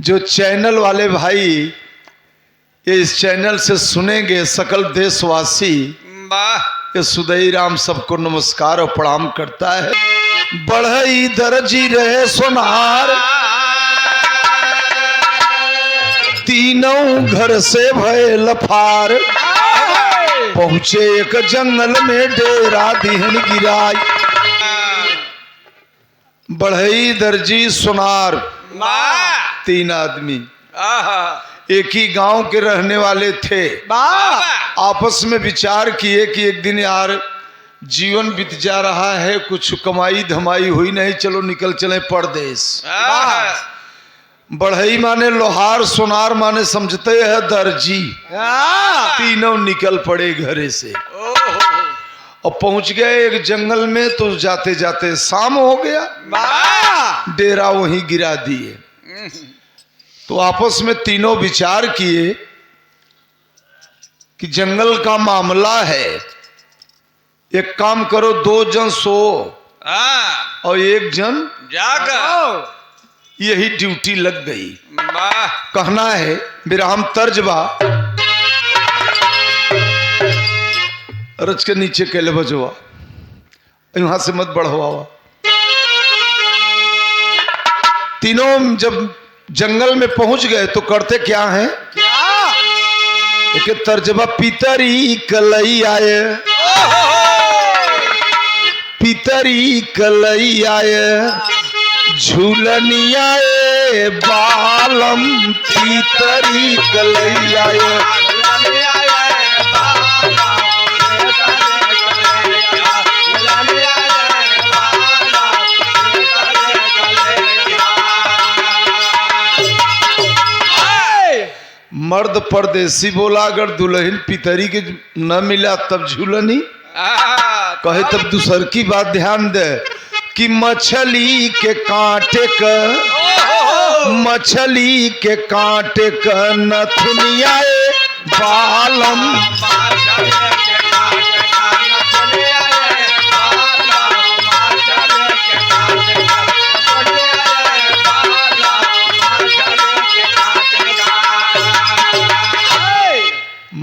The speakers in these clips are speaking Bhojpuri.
जो चैनल वाले भाई ये इस चैनल से सुनेंगे, सकल देशवासी ये सुदई राम सबको नमस्कार और प्रणाम करता है। बढ़ई दर्जी रहे सोनार, तीनों घर से भय लफार, पहुंचे एक जंगल में डेरा दिहन गिराई। बढ़ई दर्जी सोनार तीन आदमी एक ही गांव के रहने वाले थे। आपस में विचार किए कि एक दिन यार जीवन बीत जा रहा है, कुछ कमाई धमाई हुई नहीं, चलो निकल चले परदेश। बढ़ई माने लोहार, सोनार माने समझते हैं दर्जी। तीनों निकल पड़े घरे से और पहुंच गए एक जंगल में। तो जाते जाते शाम हो गया, डेरा वहीं गिरा दिए। तो आपस में तीनों विचार किए कि जंगल का मामला है, एक काम करो, दो जन सो और एक जन जाग। यही ड्यूटी लग गई। कहना है विराम तर्जबा रच के नीचे केले बजवा, यहां से मत बढ़वावा। तीनों जब जंगल में पहुंच गए तो करते क्या है, एक तर्जबा पितरी कलई आए, पितरी कलई आए, झूलनी आए बालम, पितरी कलई आए। मर्द परदेसी बोला, अगर दुल्हन पितरी के न मिला तब झूलनी कहे, तब दूसर की बात ध्यान दे कि मछली के कांटे का, मछली के कांटे का नथुनिया बालम।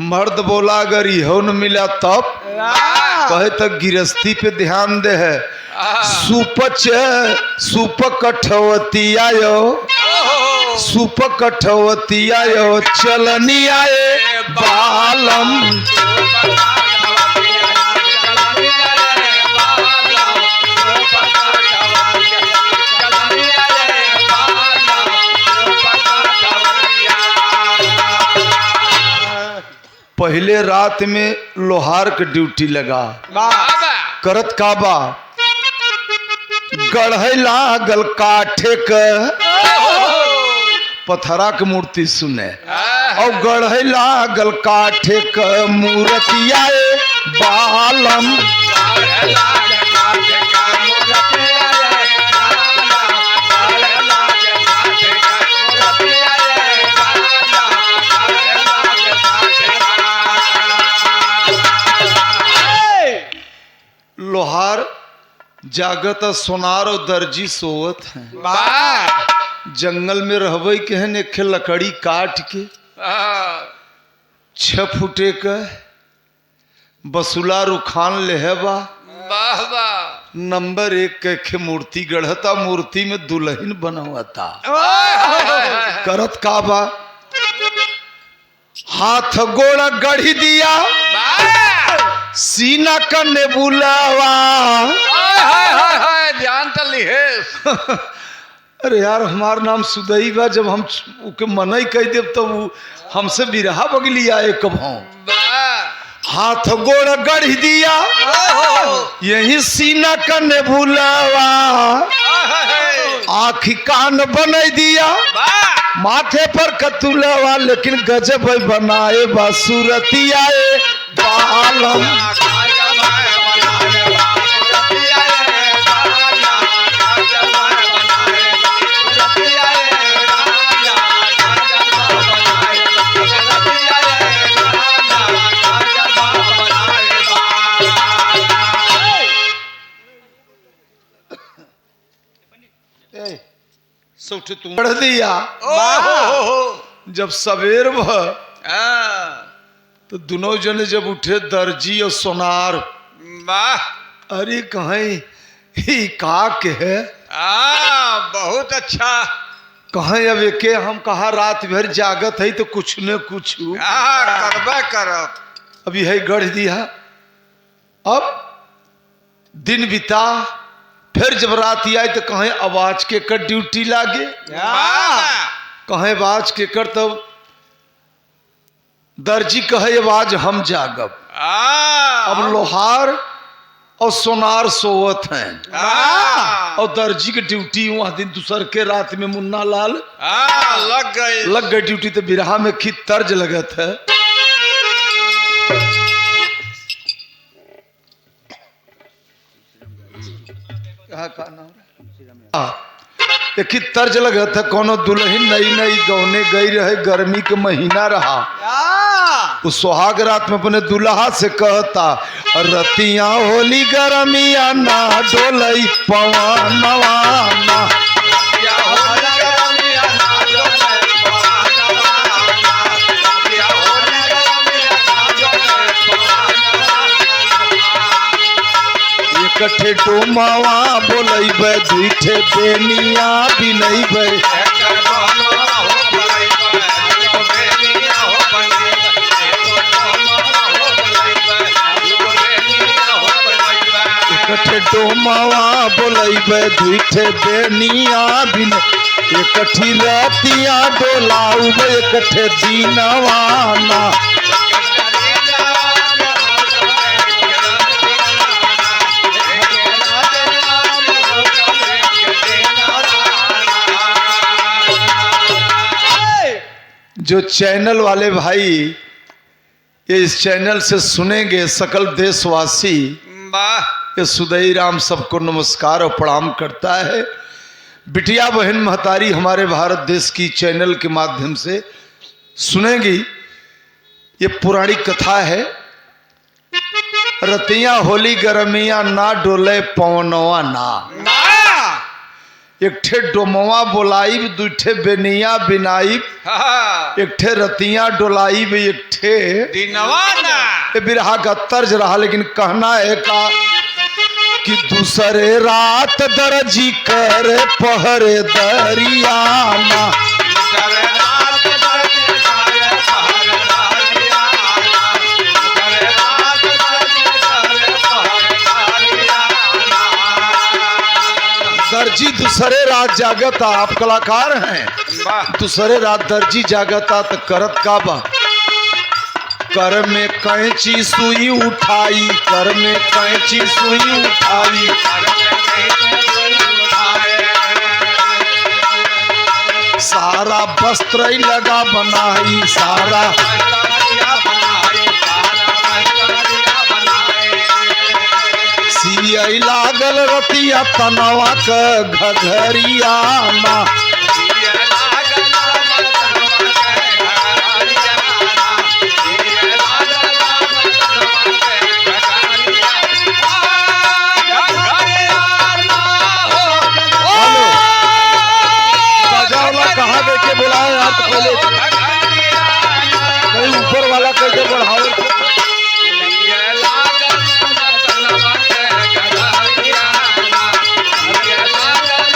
मर्द बोला अगर यहो न मिला तब कहे, तक गिरस्ती पे ध्यान दे है। सुपच सुप कठवती आयो, सुप कठवती आयो, चलनी आए बालम। पहले रात में लोहार का ड्यूटी लगा, करत काबा गढ़े लागल काठे क, पथरा के मूर्ति सुने और गढ़े लागल काठे क मूर्तिया बालम। लोहार जागत, सोनार और दर्जी सोवत हैं। जंगल में रहबे कहन एक लकड़ी काट के 6 फुटे का बसुला रुखान लेहबा, नंबर 1 के मूर्ति गढ़ता, मूर्ति में दुल्हन बनवाता। करत काबा हाथ गोड़ा गढ़ी दिया, सीना कन्ने बुलावा। ध्यान तली है। अरे यार हमार नाम सुदई बा, जब हम उके मनई कह देव तो हमसे बिरहा बगली आए कब हम। हाथ गोड़ गढ़ दिया, यही सीना कन्ने बुलावा, आँख कान बनाई दिया, माथे पर कतुलवा, लेकिन गजब बनाए बासुरतिया बालम। सब उठ तू पढ़ दिया। जब सवेर भ तो दोनों जने जब उठे दर्जी और सोनार, वाह अरे कहीं ही का के है बहुत अच्छा। कहीं अब एके हम कहा रात भर जागत है तो कुछ न कुछ करबे करब। अभी है गढ़ दिया। अब दिन बिता, फिर जब रात आई तो कहें आवाज के कर ड्यूटी लागे, कहें आवाज के कर, तब दर्जी कहे आवाज हम जागब। अब लोहार और सोनार सोवत हैं और दर्जी के ड्यूटी वहां दिन दूसर के रात में मुन्ना लाल लग गई ड्यूटी। तो बिरहा में खित तर्ज लगत है। एक ही तर्ज लगा था, कोनो दुल्हन नई नई गौने गई रहे, गर्मी के महीना रहा। उस सुहाग रात में अपने दुल्हा से कहता, रतिया होली गरमिया ना डोलई पवनवा। इकट्ठे डोमावा बोलैबे, दुइठे बेनिया बिनैबे। इकट्ठे डोमावा बोलैबे, दुइठे बेनिया बिन। इकट्ठी रातिया डोलाउबे, इकट्ठे दीनवा ना। जो चैनल वाले भाई ये इस चैनल से सुनेंगे, सकल देशवासी, ये सुदई राम सबको नमस्कार और प्रणाम करता है। बिटिया बहन महतारी हमारे भारत देश की चैनल के माध्यम से सुनेंगी। ये पुरानी कथा है। रतिया होली गरमिया ना डोले पवनवा ना। एक ठे डोमवा बोलाइब, दुठे बेनिया बिनाइब। एक ठे रतिया डोलाइब, एक ठे दिनवा ना। ये बिरहा का तर्ज रहा, लेकिन कहना है का कि दूसरे रात दर्जी करे पहरे दरियाना। दर्जी दूसरे रात जागता। आप कलाकार हैं, दूसरे रात दर्जी जागता तो करत का बा, कर में कैंची सुई उठाई, कर में कैंची सुई उठाई। सारा वस्त्र लगा बनाई, सारा सिया लागल रतिया तनवा क घघरिया ना। कहा देखे बुलाए आप पहले, कहीं ऊपर वाला कैसे बढ़ाओ।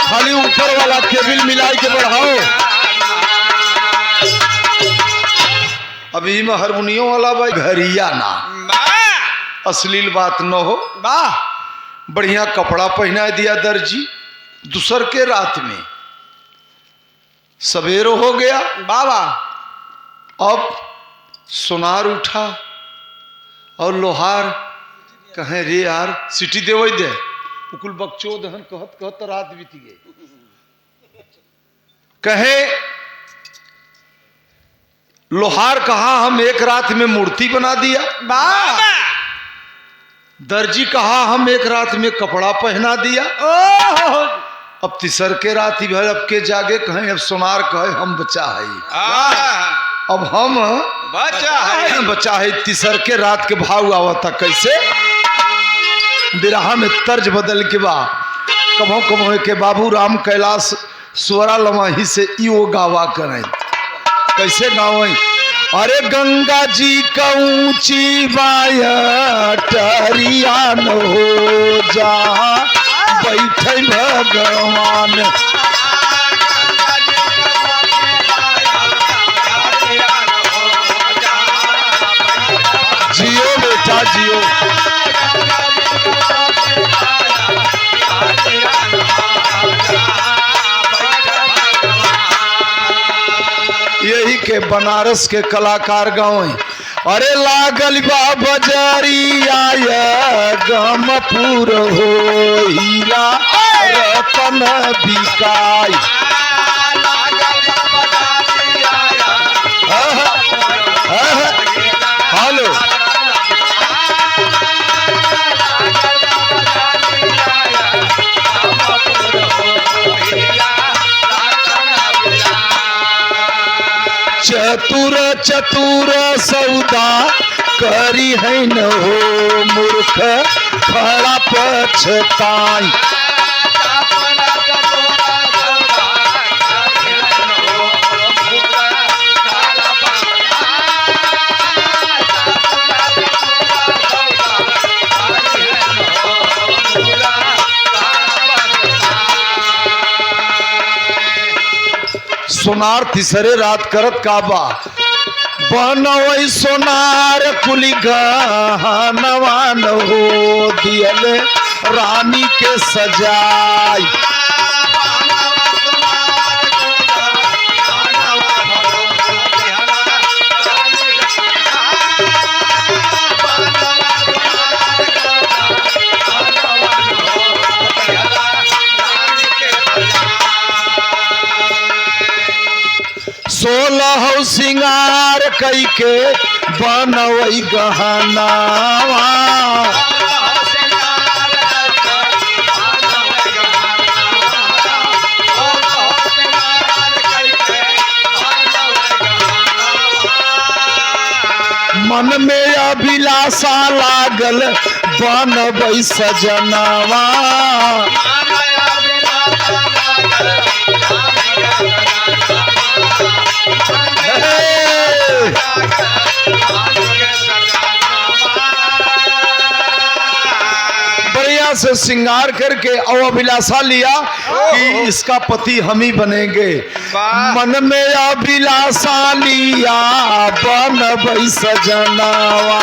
खाली ऊपर वाला केबिल मिलाई के बढ़ाओ। अभी में हारमोनियम वाला भाई घरिया ना, अश्लील बात न हो। बढ़िया कपड़ा पहना दिया दर्जी। दूसर के रात में सवेरो हो गया बाबा। अब सोनार उठा और लोहार कहे रे यार सिटी देवे दे। उकुल बकचोद हन कहत कहत रात बीत गई। कहे लोहार कहा हम एक रात में मूर्ति बना दिया। दर्जी कहा हम एक रात में कपड़ा पहना दिया। अब तीसर के रात ही भर अब के जागे कहें। अब सोनार कहे हम बचा है। अब हम बचा है। तीसर के रात के भाव आवता कैसे बिरहा में तर्ज बदल के बा। कभों कभों के बाबू राम कैलाश स्वरा लमाही से ई वो गावा करें। कैसे गावें? अरे गंगा जी का ऊंची बाया टरिया न हो जा बैठे भगवान। जियो बेटा जियो। यही के बनारस के कलाकार गाँव। अरे लागल बा बजरिया गमपुर हो हीरा रतन बिकाई। हेलो चतुर चतुर सौदा करी है न हो मूर्ख खड़ा पछताई। सोनार तीसरे रात करत काबा बनवई सोनार कुली गहनवान हो दियल रानी के सजाई। सोलह सिंगार कई के बनवई गहनावा। मन में अभिलाषा लागल बनवई सजनावा। बढ़िया से श्रृंगार करके और अभिलाषा लिया कि इसका पति हम ही बनेंगे। मन में अभिलाषा लिया बनवई सजनावा।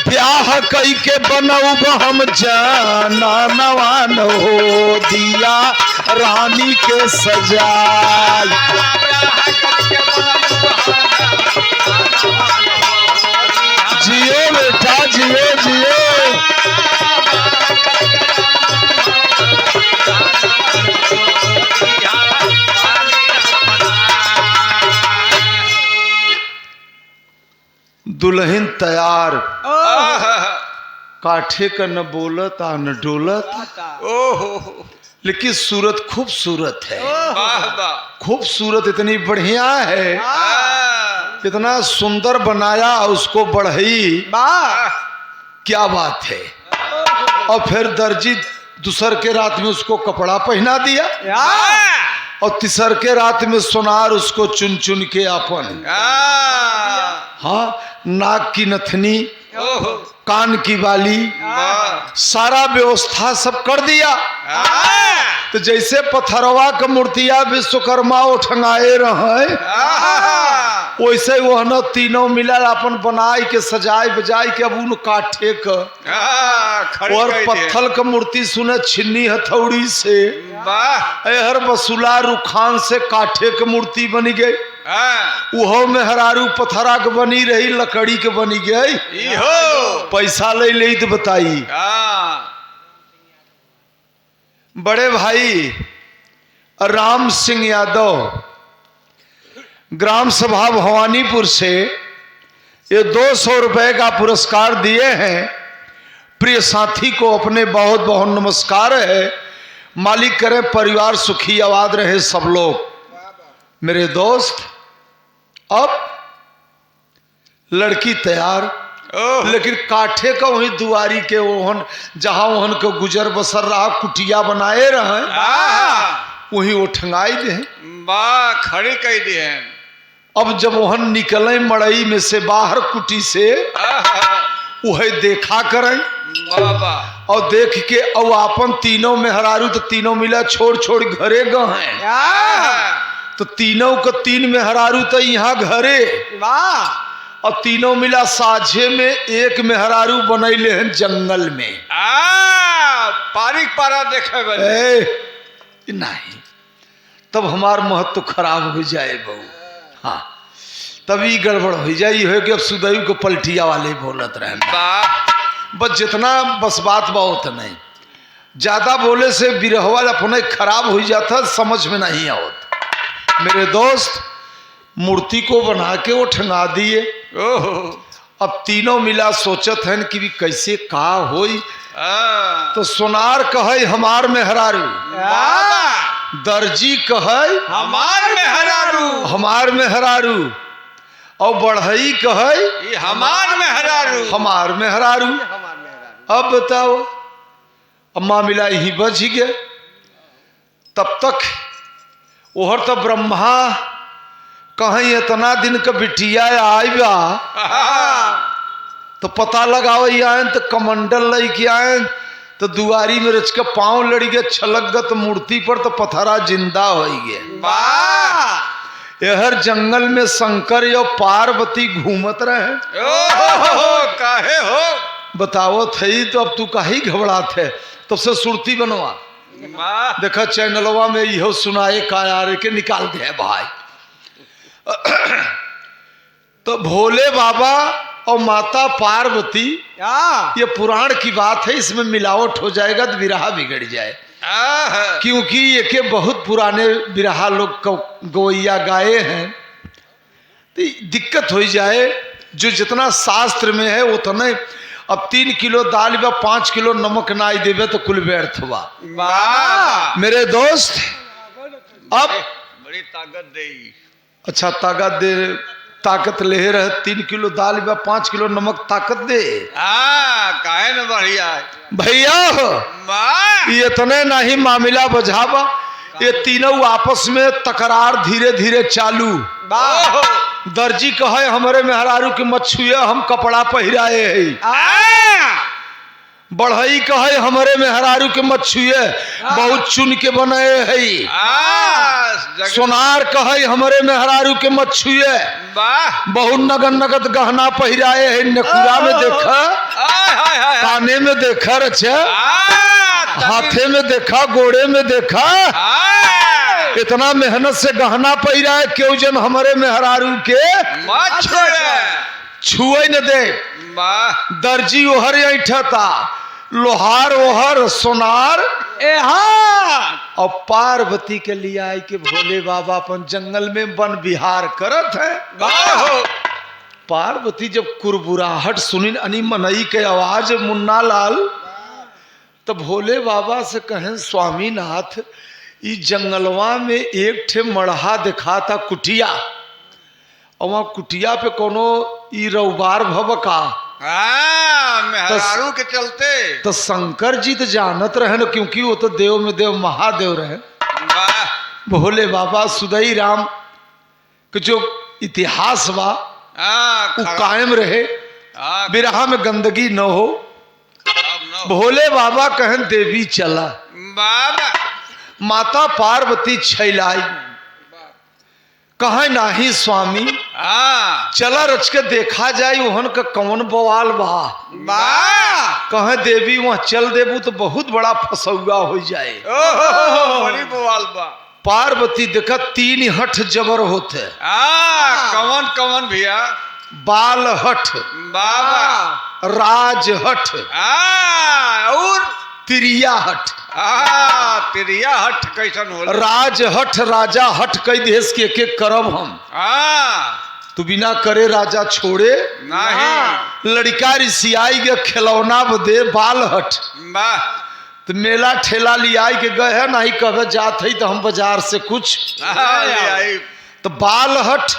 ब्याह कई के बनऊब हम जाना नवान हो दिया रानी के सजाई। जियो बेटा जियो जियो। दुल्हन तैयार काठे का न बोलत आ न डोलत। ओहो लेकिन सूरत खूबसूरत है। वाह वाह खूबसूरत इतनी बढ़िया है, इतना सुंदर बनाया उसको बढ़ई। क्या बात है। और फिर दर्जी दूसर के रात में उसको कपड़ा पहना दिया और तीसर के रात में सोनार उसको चुन चुन के अपन हाँ नाक की नथनी कान की बाली सारा व्यवस्था सब कर दिया। तो जैसे पथरवा का मूर्तिया विश्वकर्मा उठंगाए रहे वैसे वो न तीनों मिलल अपन बनाए के सजाए बजाए के अब उन काठे का और पत्थर का मूर्ति सुने छिन्नी हथौड़ी से हर बसुला रुखान से काठे के मूर्ति बनी गई। उहो में हरारू पथरा के बनी रही लकड़ी के बनी गई। पैसा ले ले तो बताई। बड़े भाई राम सिंह यादव ग्राम सभा भवानीपुर से ये 200 रुपए का पुरस्कार दिए हैं। प्रिय साथी को अपने बहुत बहुत नमस्कार है। मालिक करें परिवार सुखी आबाद रहे सब लोग। मेरे दोस्त, अब लड़की तैयार, ओह लेकिन काठे का वही दुआरी के ओहन जहां ओहन के गुजर बसर रहा कुटिया बनाए रहे वही वो ठंगाई दे। बा खड़ी कह दिए। अब जब ओहन निकले मड़ई में से बाहर कुटी से वही देखा करें बाबा और देख के अब अपन तीनों में हरारू तो तीनों मिला छोड़ छोड़ घरे गए तो तीनों को तीन में हरारू तो यहाँ घरे और तीनों मिला साझे में एक मेहरारू बनैले हैं जंगल में। पारिक पारा देखे बने। नहीं तब हमार महत्व खराब हो जाए बहू। हाँ तभी गड़बड़ हो जाए हो कि अब सुदैव को पलटिया वाले बोलत रहे बस जितना बस बात बहुत नहीं, ज्यादा बोले से बिरहवा अपने खराब हो जाता समझ में नहीं आवत। मेरे दोस्त मूर्ति को बना के वो ठंगा दिए। अब तीनों मिला सोचत हैं कि भी कैसे का होई तो सोनार कहे हमार मेहरारू, दर्जी कहे हमार मेहरारू और बढ़ई कहे हमार मेहरारू। अब बताओ अब मामला यही बच गए। तब तक ओहर तो ब्रह्मा कहीं इतना दिन का बिटिया आई बा तो पता लगाओ आए तो कमंडल लेके आए तो दुआरी में रच के पांव लड़ी गए छलक मूर्ति पर तो पथरा जिंदा हो गए। यहर जंगल में शंकर या पार्वती घूमत रहे। काहे हो बताओ थे तो अब तू काहे घबरात है तब से सुरती बनवा देखा चैनलवा में यहो सुनाए कायारे के निकाल दे भाई। तो भोले बाबा और माता पार्वती ये पुराण की बात है, इसमें मिलावट हो जाएगा तो विरहा बिगड़ जाए क्योंकि ये के बहुत पुराने विरहा लोग गवैया गाए हैं तो दिक्कत हो जाए। जो जितना शास्त्र में है उतना अब 3 किलो दाल या 5 किलो नमक ना ही देवे तो कुल व्यर्थ हुआ। मेरे दोस्त अब बड़ी ताकत दे। अच्छा ताकत ले रहे 3 किलो दाल या 5 किलो नमक ताकत दे काहे न बढ़िया भैया ये इतने नहीं मामला बझावा। ये तीनों आपस में तकरार धीरे धीरे चालू। दर्जी कहे हमारे मेहरारू के मत छुए हम कपड़ा पहिराए है। बढ़ई कहे हमारे मेहरारू के मत छुए बहुत चुन के बनाए है। सोनार कहे हमारे मेहरारू के मत छुए बहुत नगद नगद गहना पहिराए है। नकुरा में देखा, काने में देखा, रचा हाथे में देखा, गोड़े में देखा, इतना मेहनत से गहना पहिराए क्यों जन हमारे मेहरारू के छुए न दे। दर्जी ओहर ऐठा था, लोहार ओहर, सोनार और पार्वती के लिए आई के भोले बाबा अपन जंगल में वन विहार करत है। पार्वती जब कुरबुराहट सुनी अनी मनई के आवाज मुन्ना लाल तो भोले बाबा से कहें स्वामीनाथ ई जंगलवा में एक ठे मढ़हा दिखा था कुटिया और वहाँ कुटिया पे कोनो ई रउबार भव का मेहरारू के चलते तो शंकर जी तो जानत रहे न क्योंकि वो तो देव में देव महादेव रहे। भोले बाबा सुदई राम के जो इतिहास बा वो कायम रहे, बिरहा में गंदगी न हो। भोले बाबा कहन देवी चला, माता पार्वती छैलाई कहे नाही स्वामी चला रच के देखा जाए वहन का कौन बवाल बा। कहे देवी वहां चल देबू तो बहुत बड़ा फसौआ हो जाए। बड़ी बवाल बा। पार्वती देखा 3 हठ जबर होते। कवन कवन भैया? बाल हठ बाबा, राज हठ और तिरिया हठ। तिरिया हठ कैसन हो? राज हठ राजा हठ कई देश के एक करब हम तू बिना करे राजा छोड़े नहीं। लड़का रिसियाई के खिलौना दे बाल हठ तो मेला ठेला लियाई के गए है नहीं कहे जात है तो हम बाजार से कुछ तो बालहट,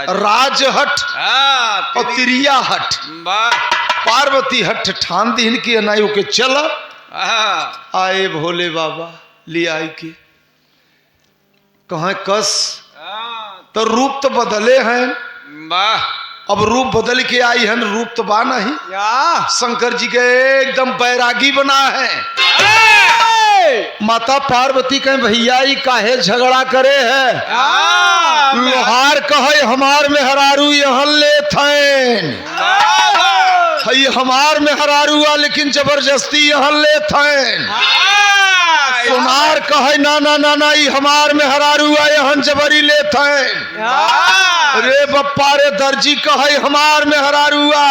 राजहट और तेरी तिरिया हट। वाह पार्वती हट ठान दीन की अनायु के चल हाँ, आए भोले बाबा ले आई के कहा कस तो रूप तो बदले हैं। वाह अब रूप बदल के आई है, रूप तो बा नहीं। शंकर जी के एकदम बैरागी बना है। माता पार्वती कहे भैया ई काहे झगड़ा करे है। लोहार कहे हमार में हरारू यहाँ ले थैन, हई हमार में हरारू आ लेकिन जबरदस्ती यहाँ ले थैन। सोनार कहे ना ना ना ना ई हमार में हरारू आ यहाँ जबरी ले थैन। अरे बप्पा रे दर्जी कहे हमार में हरारू आ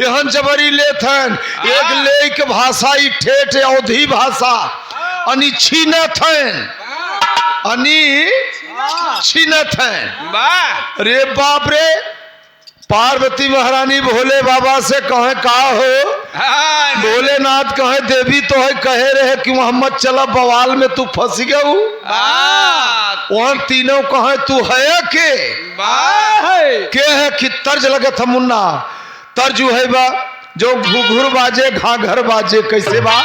यहाँ जबरी ले थैन। एक लेक भाषा ई ठेठ अवधी भाषा अनि छीनत हैं, अनि छीनत हैं। वाह रे बाप रे पार्वती महारानी भोले बाबा से कहे का हो। हाँ, भोलेनाथ कहे देवी तो है कहे रहे कि मोहम्मद चला बवाल में तू फंस गऊ। वहां तीनों कहे तू है के है कि तर्ज लगे था मुन्ना तर्जु है बा जो घुघुर बाजे घाघर बाजे कैसे बा।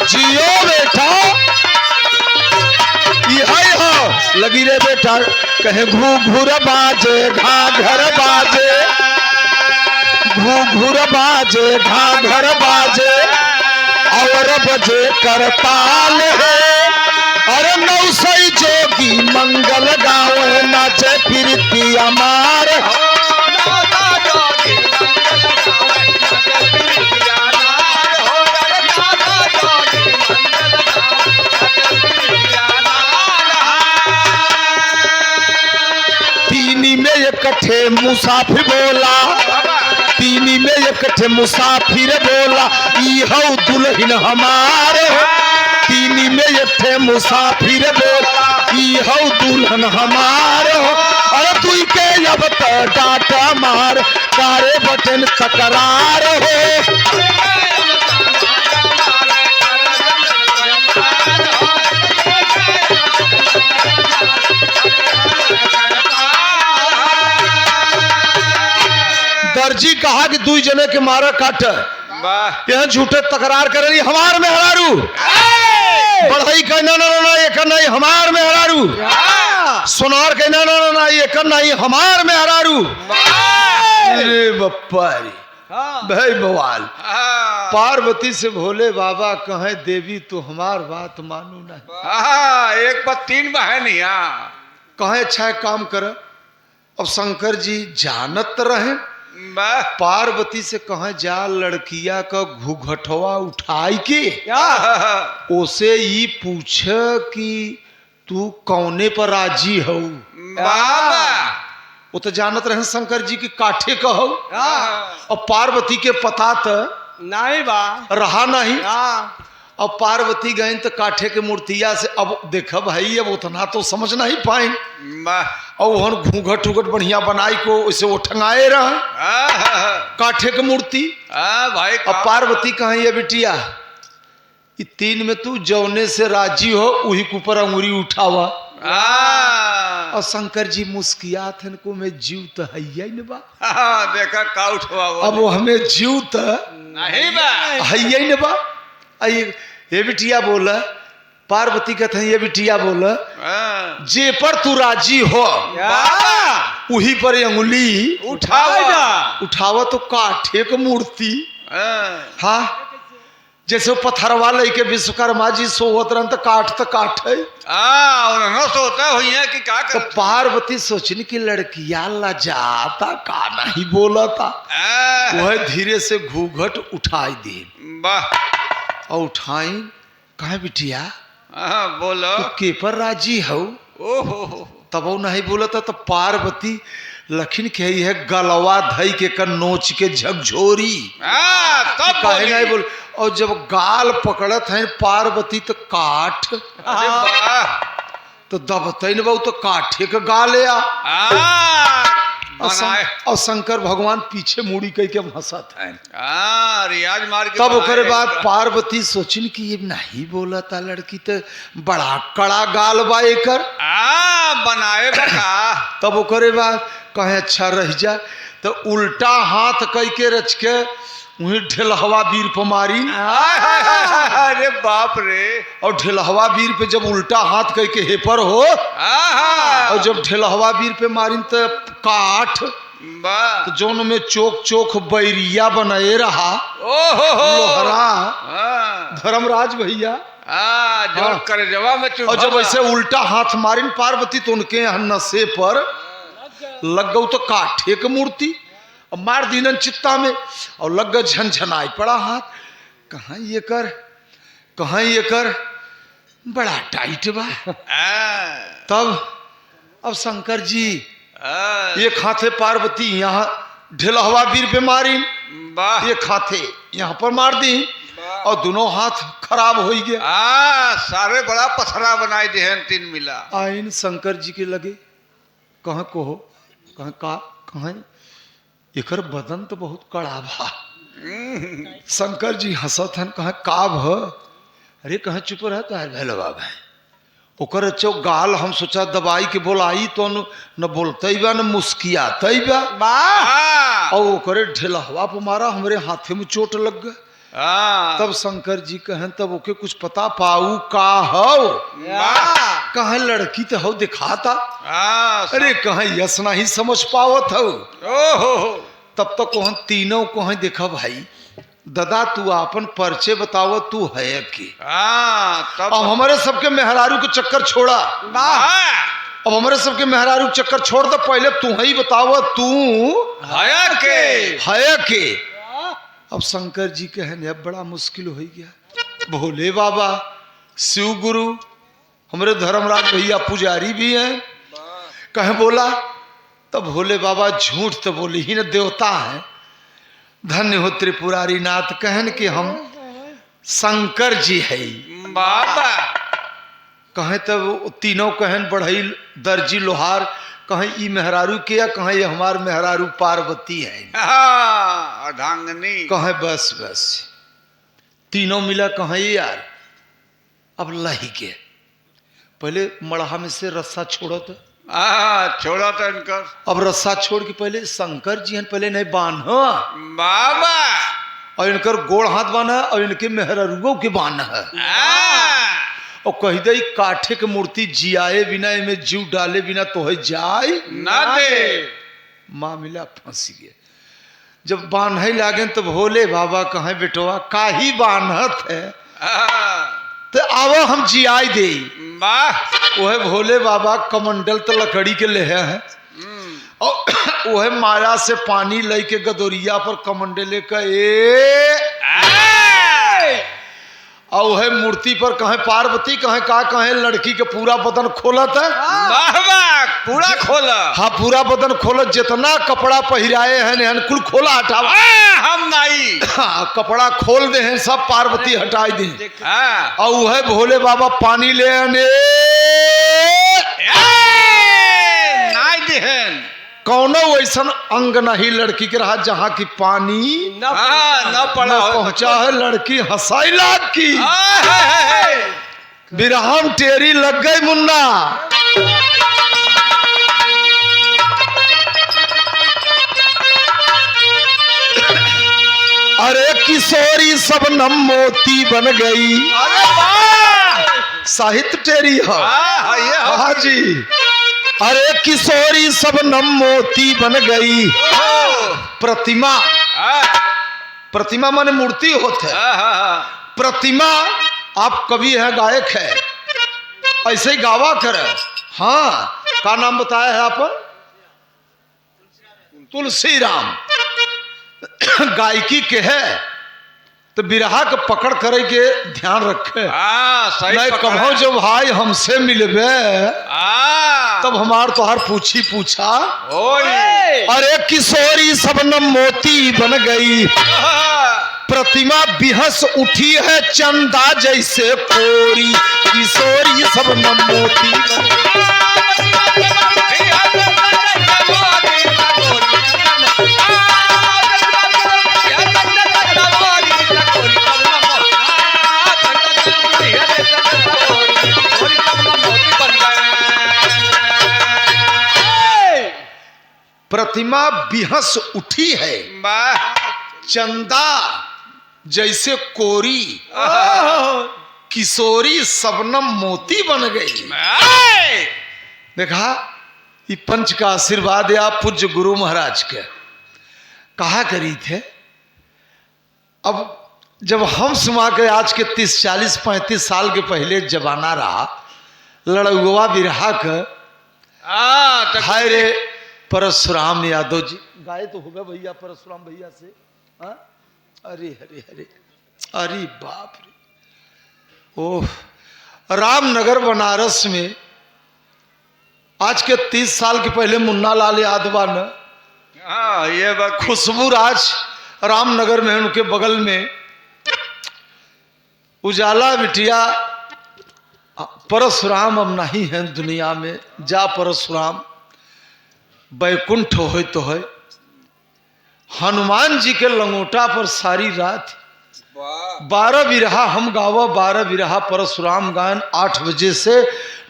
जियो बेटा लगी रे बेटा कहे घूघुर बाजे घाघर बाजे, घूघुर बाजे घाघर बाजे और बजे करताल है। अरे नौसई जोगी मंगल गावे नाचे फिरती अमार। तीनी में इकट्ठे मुसाफिर बोला, तीनी में इकट्ठे मुसाफिर बोला ई हौ दुल्हन हमार। तीनी में इकट्ठे मुसाफिर बोला ई हौ दुल्हन हमार। अरे तुई के अब त डाटा मार कारे बटन तकरार हो। दर्जी कहा कि दुई जने के मारा काट यह झूठे तकरार करे हमार में हरारू। बढ़ई कह ना ना ना एक नहीं हमार में हरारू। सोनार कह ना ना ना एक नहीं हमार में हरारू। अरे बप्पा भाई बवाल। पार्वती से भोले बाबा कहे देवी तो हमार बात मानू नहीं। एक बात तीन बहन कहे अच्छा काम कर। अब शंकर जी जानत रहे पार्वती से कहे जा लड़किया का घूघटवा उठाई के उसे ये पूछ कि तू कौने पर राजी हो। वो तो जानत रहे शंकर जी की काठे का हो। और पार्वती के पता तो नहीं बा रहा नहीं। अब पार्वती गई तो काठे के मूर्तिया से अब देखा भाई अब उतना तो समझ नहीं पाए। और वहन घूंघट उघट बढ़िया बनाई को उसे वो ठंगाए रहे काठे के मूर्ति। भाई अब पार्वती कहे ये बिटिया ये तीन में तू जौने से राजी हो वही के ऊपर अंगुरी उठावा। और शंकर जी मुस्कियात हैं को मैं जीव तो है ही न बा। देखा का उठवा अब वो हमें जीव तो नहीं बा है ही न बा। ये बिटिया बोला पार्वती कहते हैं ये बिटिया बोला जे पर तू राजी हो वही पर अंगुली उठावा तो काठे की मूर्ति। हाँ जैसे वो पत्थरवा लेके विश्वकर्मा जी सोवत रहन तो काठ है। सोता हुई है कि क्या तो पार्वती सोचनी की लड़किया लजाता का नहीं बोला था। वह धीरे से घूंघट उठाई दी और उठाई कहा बिटिया बोलो तो के पर राजी हो। ओहो तब वो नहीं बोला था। तो पार्वती लखिन के है गलवा धई के कर नोच के झकझोरी तब काहे नहीं बोल। और जब गाल पकड़त है पार्वती तो काठ अरे वाह तो दबतई न बहु तो काठे का गाले आ बनाए और शंकर भगवान पीछे मुड़ी कह के हंसत है। रियाज मार के तब बनाए ओकरे बाद एक पार्वती सोचिन कि ये नहीं बोला था लड़की तो बड़ा कड़ा गाल बा एकर। बनाए बका तब ओकरे बाद कहे अच्छा रह जा तो उल्टा हाथ कह के रच के वही ढेलहवा वीर पर मारी। अरे बाप रे और ढेलहवा वीर पे जब उल्टा हाथ कह के हेपर हो और जब ढेलहवा वीर पे मारी तो काठ तो जोन में चोक चोक बैरिया बनाए रहा लोहरा धर्मराज भैया जोर कर जवा में और जब ऐसे उल्टा हाथ मारिन पार्वती तो उनके यहाँ नशे पर लग गई तो काठे की मूर्ति और मार दीनन चित्ता में और लग गए झनझनाई पड़ा हाथ। कहाँ ये कर बड़ा टाइट बा। तब अब शंकर जी एक हाथे पार्वती यहाँ ढेलहवा वीर पे मारी एक हाथे यहाँ पर मार दी और दोनों हाथ खराब हो गया। सारे बड़ा पथरा बनाए दे तीन मिला आइन शंकर जी के लगे कहाँ को हो कहाँ एकर बदन तो बहुत कड़ा बा। शंकर जी हंसत हन कहा का भ अरे कहाँ चुप रह तो भैलवा भाई ओकर अच्छो गाल हम सोचा दवाई के बोलाई तो न बोलते बा न मुस्कियाते बा और ओकरे ढेलहवा पर मारा हमरे हाथे में चोट लग गया। तब शंकर जी कहें तब ओके कुछ पता पाऊ का हो कहा लड़की तो हो दिखाता अरे कहाँ यस नहीं समझ पावत हो। तब तक तो तीनों को देखा भाई दादा तू आपन परिचय बताव तू है कि अब हमारे सबके मेहरारू के चक्कर छोड़ा अब हमारे सबके मेहरारू चक्कर छोड़ दो पहले तू ही बताव तू है के। अब शंकर जी कहने अब बड़ा मुश्किल हो गया। भोले बाबा शिव गुरु हमारे धर्मराज भैया पुजारी भी हैं कहे बोला तब भोले बाबा झूठ तो बोले ही न देवता है धन्य हो त्रिपुरारी नाथ कहन कि हम शंकर जी है बाबा कहे तब तीनों कहन बढ़ई दर्जी लोहार कहे ई मेहरारू के या कहे ये हमार मेहरारू पार्वती है अर्धांगिनी कहे बस तीनों मिला कहे यार अब लही के पहले मड़हा में से रस्सा छोड़ो तो छोड़ा था इनकर अब रस्सा छोड़ के पहले शंकर जी हैं पहले नहीं बांध बाबा और इनकर गोड़ हाथ बांधा और इनके मेहरारूओं के बांधा है और कह दे काठे के मूर्ति जियाए बिना में जीव डाले बिना तो है जाए ना दे मामला फंस गया। जब बांधे लागे तो भोले बाबा कहे बेटवा काही बांधत है तो आवो हम जियाई दे वह भोले बाबा कमंडल तो लकड़ी के ले है और वह माया से पानी ले के गदोरिया पर कमंडले का और वह मूर्ति पर कहे पार्वती कहे का कहे लड़की के पूरा बदन खोलत है पूरा खोला हाँ पूरा बदन खोलत जितना कपड़ा पहिराए हैं कुल खोला हटावा हम नहीं हाँ कपड़ा खोल दे हैं सब पार्वती हटाई दी और वह भोले बाबा पानी ले आने कौनो वैसन अंग नहीं लड़की के रहा जहाँ की पानी न पड़ा पहुंचा है लड़की हंसाई लाग की बिरहम टेरी लग गई मुन्ना अरे किशोरी सब नम मोती बन गई साहित्य टेरी है हाँ जी अरे किशोरी सब नम मोती बन गई प्रतिमा प्रतिमा माने मूर्ति होते प्रतिमा आप कवि है गायक है ऐसे ही गावा करे हाँ का नाम बताया है आप तुलसी राम गायकी के है तो बिरहा के पकड़ करे के ध्यान रखे नहीं कहो जो भाई हमसे मिलबे तब हमार तोहार पूछी पूछा, ओए अरे किशोरी सबनम मोती बन गई, प्रतिमा बिहस उठी है चंदा जैसे कोरी, किशोरी सबनम मोती बन गई। प्रतिमा बिहस उठी है चंदा जैसे कोरी, किशोरी सबनम मोती बन गई। देखा, ये पंच का आशीर्वाद है आप पूज्य गुरु महाराज के। कहा करी थे, अब जब हम सुमा के आज के 30, 40, 35 साल के पहले जमाना रहा, लड़ुआ बिरहा का, हाय रे परशुराम यादव जी, गाय तो हो गए भैया परशुराम भैया से, हाँ? अरे अरे अरे अरे बाप रे, ओह, रामनगर बनारस में आज के 30 साल के पहले मुन्ना लाल यादवा ने, ये बात खुशबू राज रामनगर में, उनके बगल में उजाला बिटिया, परशुराम अब नहीं है दुनिया में, जा परशुराम बैकुंठ हो तो है। हनुमान जी के लंगोटा पर सारी रात 12 बिरहा हम गावा, 12 बिरहा परशुराम गायन, 8 बजे से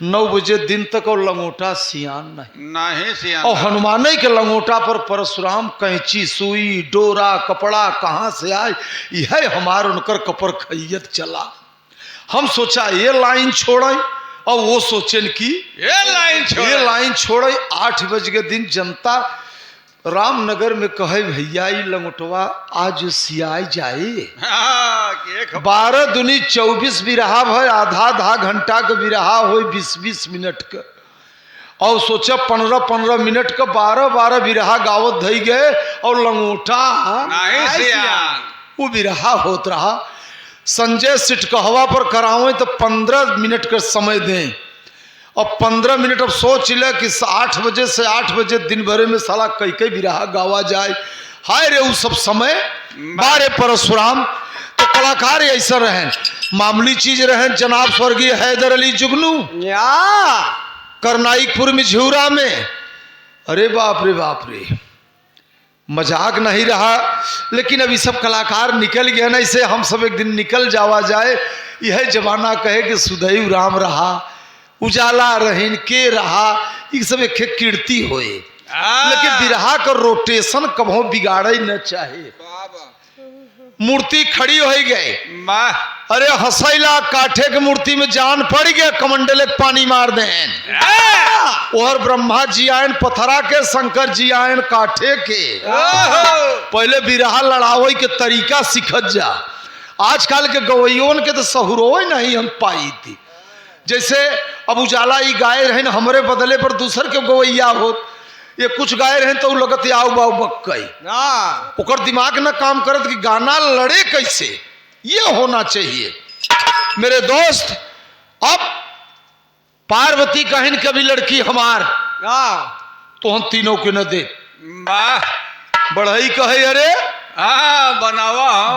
9 बजे दिन तक, और लंगोटा सियान नहीं सियान। और हनुमान के लंगोटा पर परशुराम कैंची सुई डोरा कपड़ा कहाँ से आए, यह हमार उनकर कपर खैयत चला। हम सोचा ये लाइन छोड़े, और वो सोचेन की ये लाइन छोड़े। 8 बज के दिन जनता रामनगर में कहे भैया ये लंगोटवा आज सियाई जाए। 12 दूनी 24 बिरहा भाई, आधा घंटा का बिरहा हो 20-20 मिनट का, और सोचा 15-15 मिनट का 12 बिरहा गावत धई गए, और लंगोटा वो बिरहा होत रहा। संजय सिट कहवा पर करावे तो 15 मिनट का समय दें, और 15 मिनट अब सोच ले कि 8 बजे से 8 बजे दिन भरे में साला कई बिरहा गावा जाए। हाय रे वो सब समय बारे परशुराम तो कलाकार ऐसा रहे, मामूली चीज रहे। जनाब स्वर्गीय हैदर अली जुगनू करनाईकपुर में झूरा में, अरे बाप रे, मजाक नहीं रहा। लेकिन अभी सब कलाकार निकल गए ना, इसे हम सब एक दिन निकल जावा जाए। यह जमाना कहे कि सुदैव राम रहा, उजाला रहीन के रहा, ये सब एक कीर्ति होए। लेकिन बिरहा का रोटेशन कभो बिगाड़े न चाहे। मूर्ति खड़ी हो गए, अरे हसैला काठे के मूर्ति में जान पड़ गया, कमंडल पानी मार दें। और ब्रह्मा जी आयन पथरा के, शंकर जी आयन काठे के। पहले बिरहा लड़ावे के तरीका सीखत जा। आजकल के गवैयों के तो सहुरो नहीं हम पाई थी। जैसे अब उजाला ही गाय रहे, हमरे बदले पर दूसर के गवैया हो, ये कुछ गाय रहे तो लगत आओ बाऊ बक्कई, ओकर दिमाग न काम करत कि गाना लड़े कैसे, ये होना चाहिए। मेरे दोस्त, अब पार्वती कहन कभी लड़की हमार, तो हम तीनों के न दे। बढ़ई कहे अरे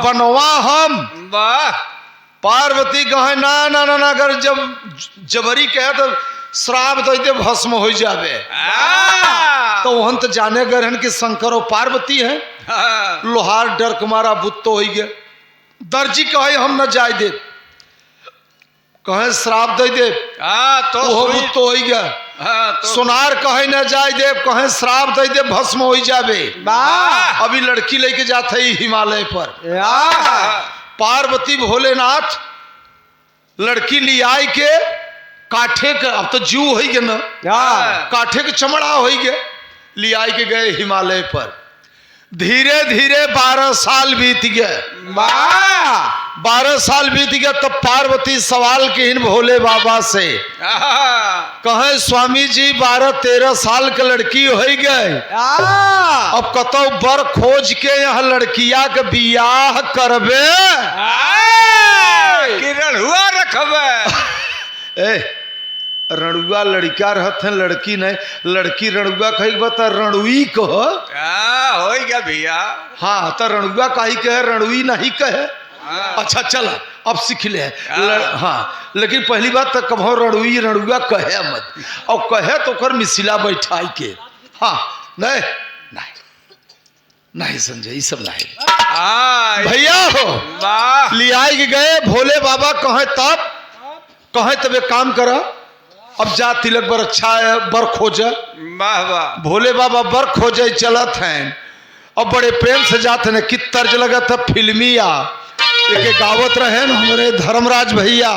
बनवा हम, पार्वती कहे ना, अगर जब जबरी कहे तो श्राप दे भस्म हो जावे। तो वहन तो जाने गए कि शंकर और पार्वती है। लोहार डर के मारा बुत्तो हो गया। दर्जी कहे हम न जाए दे, कहे श्राप दे दे, तो बुत्तो हो गया। सोनार कहे न जाए दे, कहे श्राप दे दे भस्म हो जावे। अभी लड़की लेके जाते ही हिमालय पर। पार्वती भोलेनाथ लड़की ले आए के काठे के, अब तो जू हो गया ना, काठे के चमड़ा हो गया, ले आए के गए हिमालय पर। धीरे धीरे 12 साल बीत गए। 12 साल बीत गया तब पार्वती सवाल की इन भोले बाबा से, कहे स्वामी जी 12-13 साल के लड़की हो गए, अब कतो बर खोज के यहाँ लड़किया के बियाह करबे किरण हुआ रखबे। रणुआ लड़का रहते हैं, लड़की नहीं। लड़की रणुआ कही बता रणुई कह। हो गया भैया। हाँ तो रणुआ कही कहे, रणुई नहीं कहे। हाँ। अच्छा चल अब सीख ले। हाँ लेकिन पहली बात तो कहो रणुई रणुआ कहे मत, और कहे तो कर मिसिला बैठाई के। हाँ नहीं नहीं नहीं संजय ये सब नहीं। भैया हो वाह लियाई गए भोले बाबा कहे तब कहे तब एक काम करा, अब जा तिलक बर अच्छा है बर खोजे। वाह वाह भोले बाबा बर खोजे चलत हैं और बड़े प्रेम से जाते हैं। कि तर्ज लगा था फिल्मी एक गावत रहे न हमारे धर्मराज भैया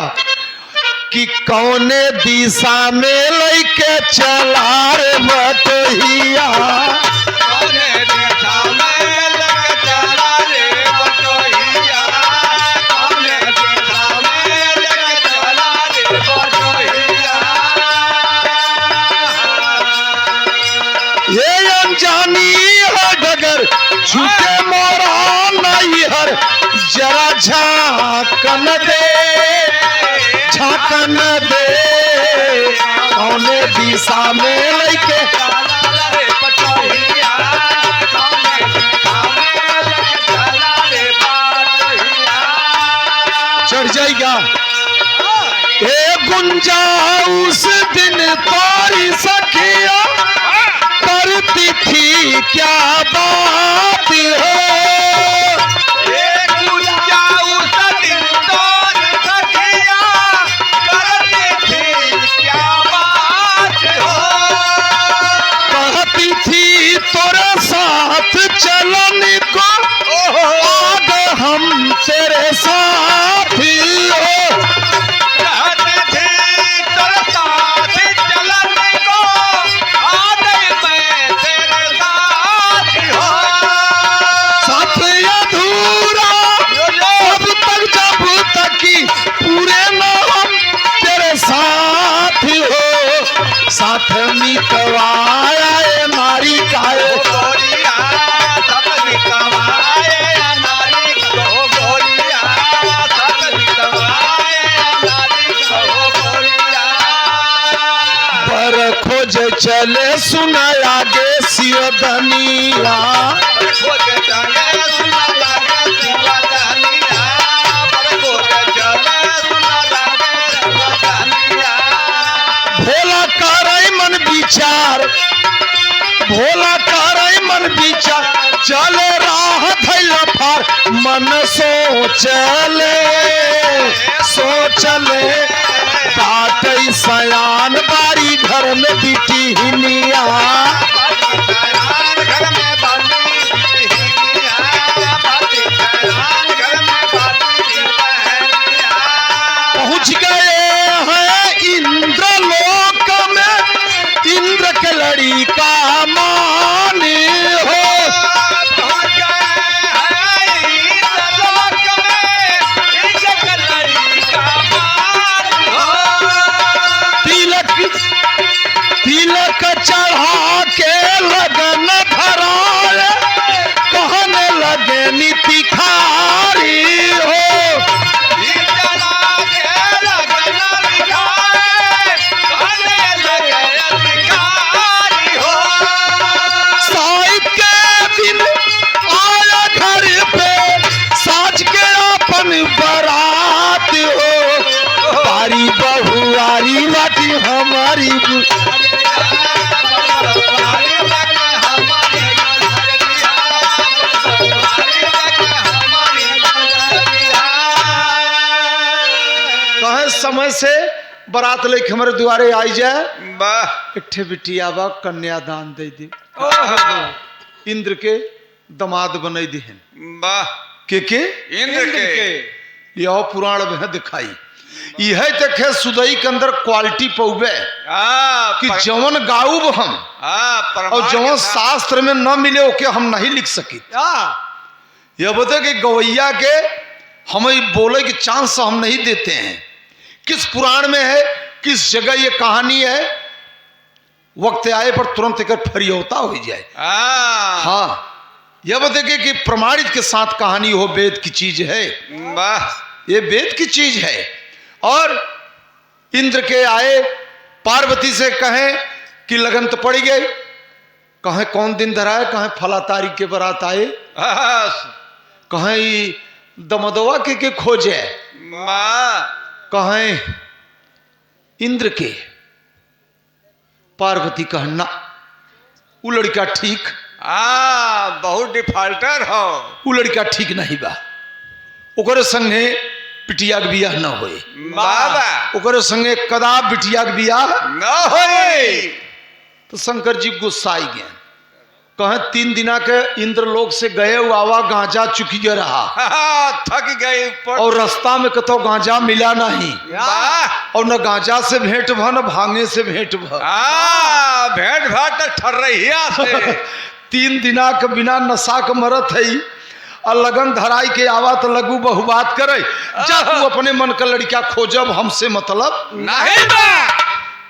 कि कौने दिशा में लैके चला रे बटहिया। ये अनजानी है डगर झूठे मोरा नहीं हर, जरा झाकन दे कौने दिशा में लैके चढ़ जाएगा। ए गुंजा उस दिन तारी सखिया करती थी क्या बात हो। कहती थी तोरे साथ चलने को, आज हम तेरे साथ ही हो। साथ अधूरा तब तक जब तक कि पूरे न हम तेरे साथ ही हो। साथ मिटवाया ए मारी काए पर खोज चले सुना आगे सियोधनिया। भोला करे मन विचार, भोला करे मन विचार, चले राह धैल फार मन सोचले बाट सयान बारी घर में बिटी हिनिया। पहुंच गए हैं इंद्रलोक में, इंद्र के लड़ी का मानी हो। तिलक चढ़ा के लगन धराए कहने लगे नीति खारी हो। साइब के दिन आया घर पे साज के अपन बारात हो। बारी बहुआरी बाटी हमारी कहे समय से बारात लेके हमारे द्वारे आई जाए। वाह इट्ठे बिटियावा कन्यादान दे दे। इंद्र के दमाद बने दिहन। वाह के इंद्र के यह पुराण में दिखाई। यह देखे सुदई के अंदर क्वालिटी पौबे कि जवन गाऊब हम और जवन शास्त्र में न मिले ओके हम नहीं लिख सकी। यह बता कि गवैया के हमें बोले के चांस हम नहीं देते हैं। किस पुराण में है, किस जगह ये कहानी है, वक्त आए पर तुरंत एक फरियोता हो जाए। हाँ यह बताइए कि प्रमाणित के साथ कहानी हो, वेद की चीज है। वाह ये वेद की चीज है। और इंद्र के आए पार्वती से कहें कि लगन तो पड़ी गई, कहें कौन दिन धराए, कहें फला तारीख के बारात आए, कहें दमदवा के खोजे, कहें इंद्र के। पार्वती कहना वो लड़का ठीक, बहुत डिफाल्टर हो, वो लड़का ठीक नहीं बा, ओकरे संगे बिटिया के बियाह न होए, बाबा ओकरे संगे कदा बिटिया के बियाह न होए। तो शंकर जी गुस्साई गए, कहें 3 दिना के इंद्रलोक से गए आवा गांजा चुकिए रहा, थक गए ऊपर, और रास्ता में कतो गांजा मिला नहीं, और न गांजा से भेंट भ न भांगे से भेंट भ, भेंट भाट ठर्रहिया से 3 दिना के बिना नशा के मरत है, और लगन धराई के आवा तो लगू बहु बात करे, जा तू अपने मन का लड़का खोजब, हमसे मतलब नहीं बा।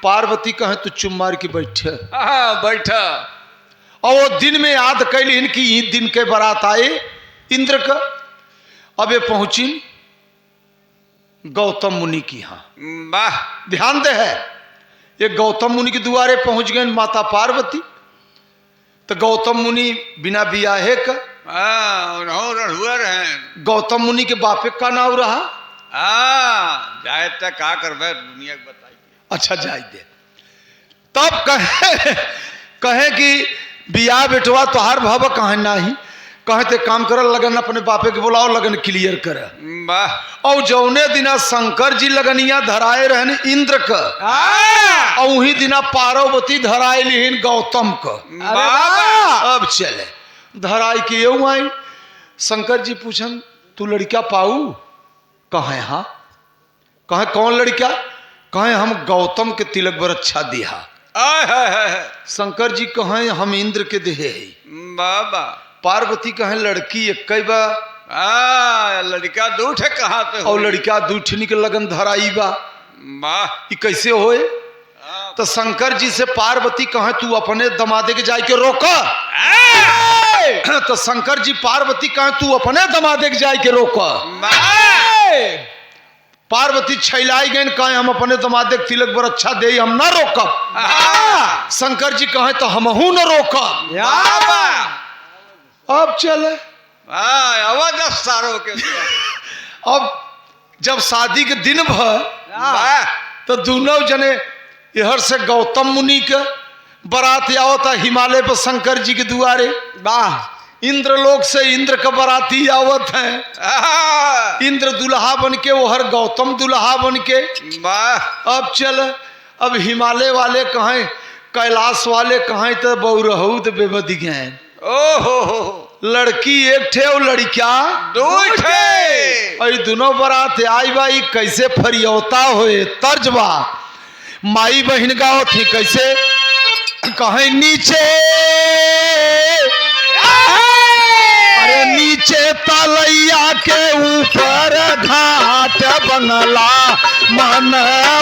पार्वती कहे तू चुप मार के बैठे, बैठा, और वो दिन में याद कैलिन कि ई दिन के बारात आए इंद्र का। अब ये पहुंची गौतम मुनि की, यहाँ वाह ध्यान दे है, ये गौतम मुनि के द्वारे पहुंच गए माता पार्वती। तो गौतम मुनि बिना बियाहे का, हुए रहे, गौतम मुनि के बापे का नाम रहा, जाए तक का करबे दुनिया के बताइए। अच्छा जाए दे, तब कहे कि बियाह बेटवा तोहार भव कहे नहीं, कहे ते काम कर लगन अपने बापे के बुलाओ, लगन क्लियर कर। और जौने दिना शंकर जी लगनिया धराए रहन इंद्र का, और वही दिना पार्वती धराए लिहिन गौतम का। अब चले धराई के यूं आई, शंकर जी पूछन तू लड़का पाऊ, कहे हाँ, कहे कौन लड़का, कहे हम गौतम के तिलक बर अच्छा दिया। शंकर जी कहें हम इंद्र के देहे है बाबा। पार्वती कहें लड़की एक बा, लड़का दूठ है कहाँ पे, और लड़का दूठनी के लगन धराई बा, ये कैसे होए। तो शंकर जी से पार्वती कहें तू अपने दमादे के जाए के रोका, तो शंकर जी पार्वती कहें तू अपने दमादे के जाए के रोका। पार्वती छैलाई गए, कहे हम अपने दमादे के तिलक बर अच्छा दे, हम ना रोकब। शंकर जी कहे तो हमहू न रोकब। अब चले अब जब शादी के दिन भर, तो दोनों जने इहर से गौतम मुनि के बारात आवता हिमालय पर शंकर जी के दुआरे, इंद्रलोक से इंद्र का बाराती आवत है, इंद्र दुल्हा बन के, वो हर गौतम दुल्हा बन के। अब चल, अब हिमालय वाले कहें, कैलाश वाले कहें, तो बहुरहू तो बेबदी गए। लड़की एक थे और लड़का दो थे, और दोनों बारात आई बाई कैसे फरियौता होए तर्जबा। माई बहन गाओ थी कैसे, कहें नीचे, अरे नीचे तलैया के ऊपर घाट बंगला मन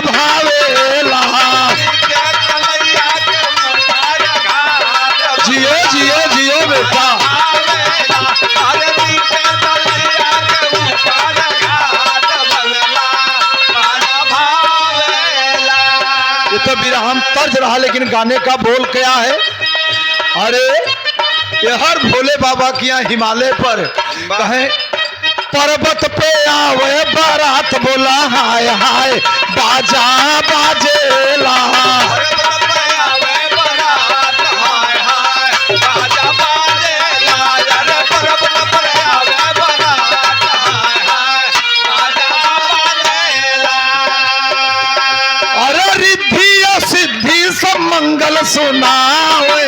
भावेला। जियो जियो जियो बेटा, ये तो विरहम तर्ज रहा, लेकिन गाने का बोल क्या है। अरे ये हर भोले बाबा की यहाँ हिमालय पर कहें, पर्वत पे आवे बारात बोला हाय हाय बाजा बाजेला। अरे रिद्धि सिद्धि सब मंगल सुनावे,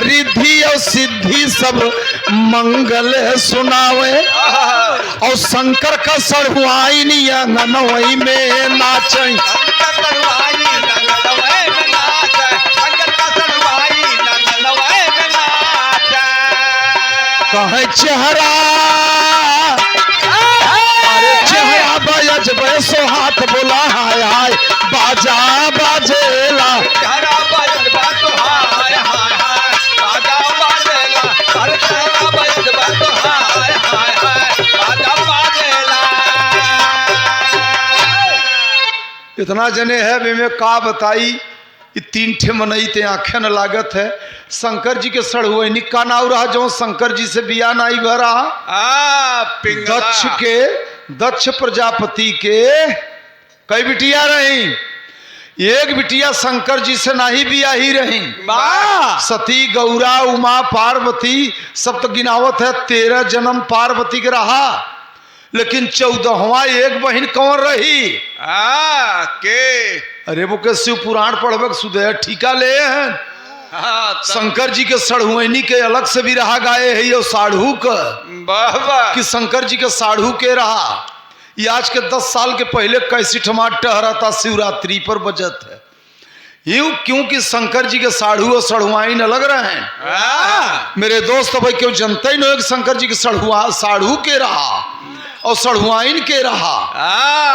रिद्धि और सिद्धि सब मंगल सुनावे, और शंकर का सड़ुआई ननवई में नाचे। कहे चेहरा, अरे चेहरा बज बैसो हाथ बोला हाय हाय बाजा बाजेला। बाजा बाजेला। जितना जने है वे में का बताई, ये 3 ठे मनई ते आंखें न लागत है। शंकर जी के सड़हुआइनी का नाव रहा जो शंकर जी से बिया नाई भरा। दक्ष प्रजापति के कई बिटिया रही, एक बिटिया शंकर जी से नहीं बिया ही रही। सती गौरा उमा पार्वती सब तो गिनावत है, 13 जन्म पार्वती के रहा, लेकिन 14वां एक बहन कौन रही? के अरे वो के शिव पुराण पढ़वे सुधे ठीका ले हैं। शंकर जी के सड़हुआइनी के अलग से भी रहा गाये है, ये साढ़ू का कि शंकर जी के साढ़ू के रहा। ये आज के 10 साल के पहले कैसी ठमाट टहरा था, शिवरात्रि पर बजत है यूं, क्योंकि शंकर जी के साढ़ू और सड़हुआइन अलग रहे हैं। मेरे दोस्त भाई क्यों जनता ही नहीं कि शंकर जी के साढ़ू के रहा और सड़हुआइन के रहा।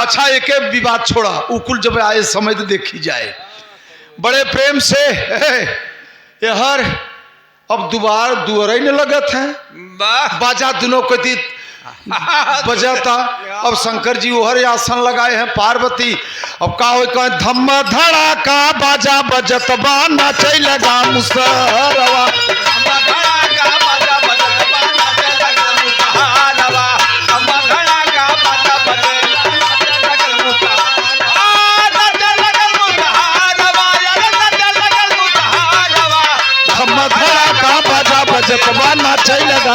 अच्छा एक विवाद छोड़ा, उकुल जब आए समय तो देखी जाए बड़े प्रेम से हर अब दोबारा दुअर न लगत है, बाजा दोनों कति बजाता। अब शंकर जी ओहर आसन लगाए हैं, पार्वती अब का हो कहे धम्म धड़ाका बाजा बजत बा नाचे लगा मुसरवा। जतवा नाचे लगा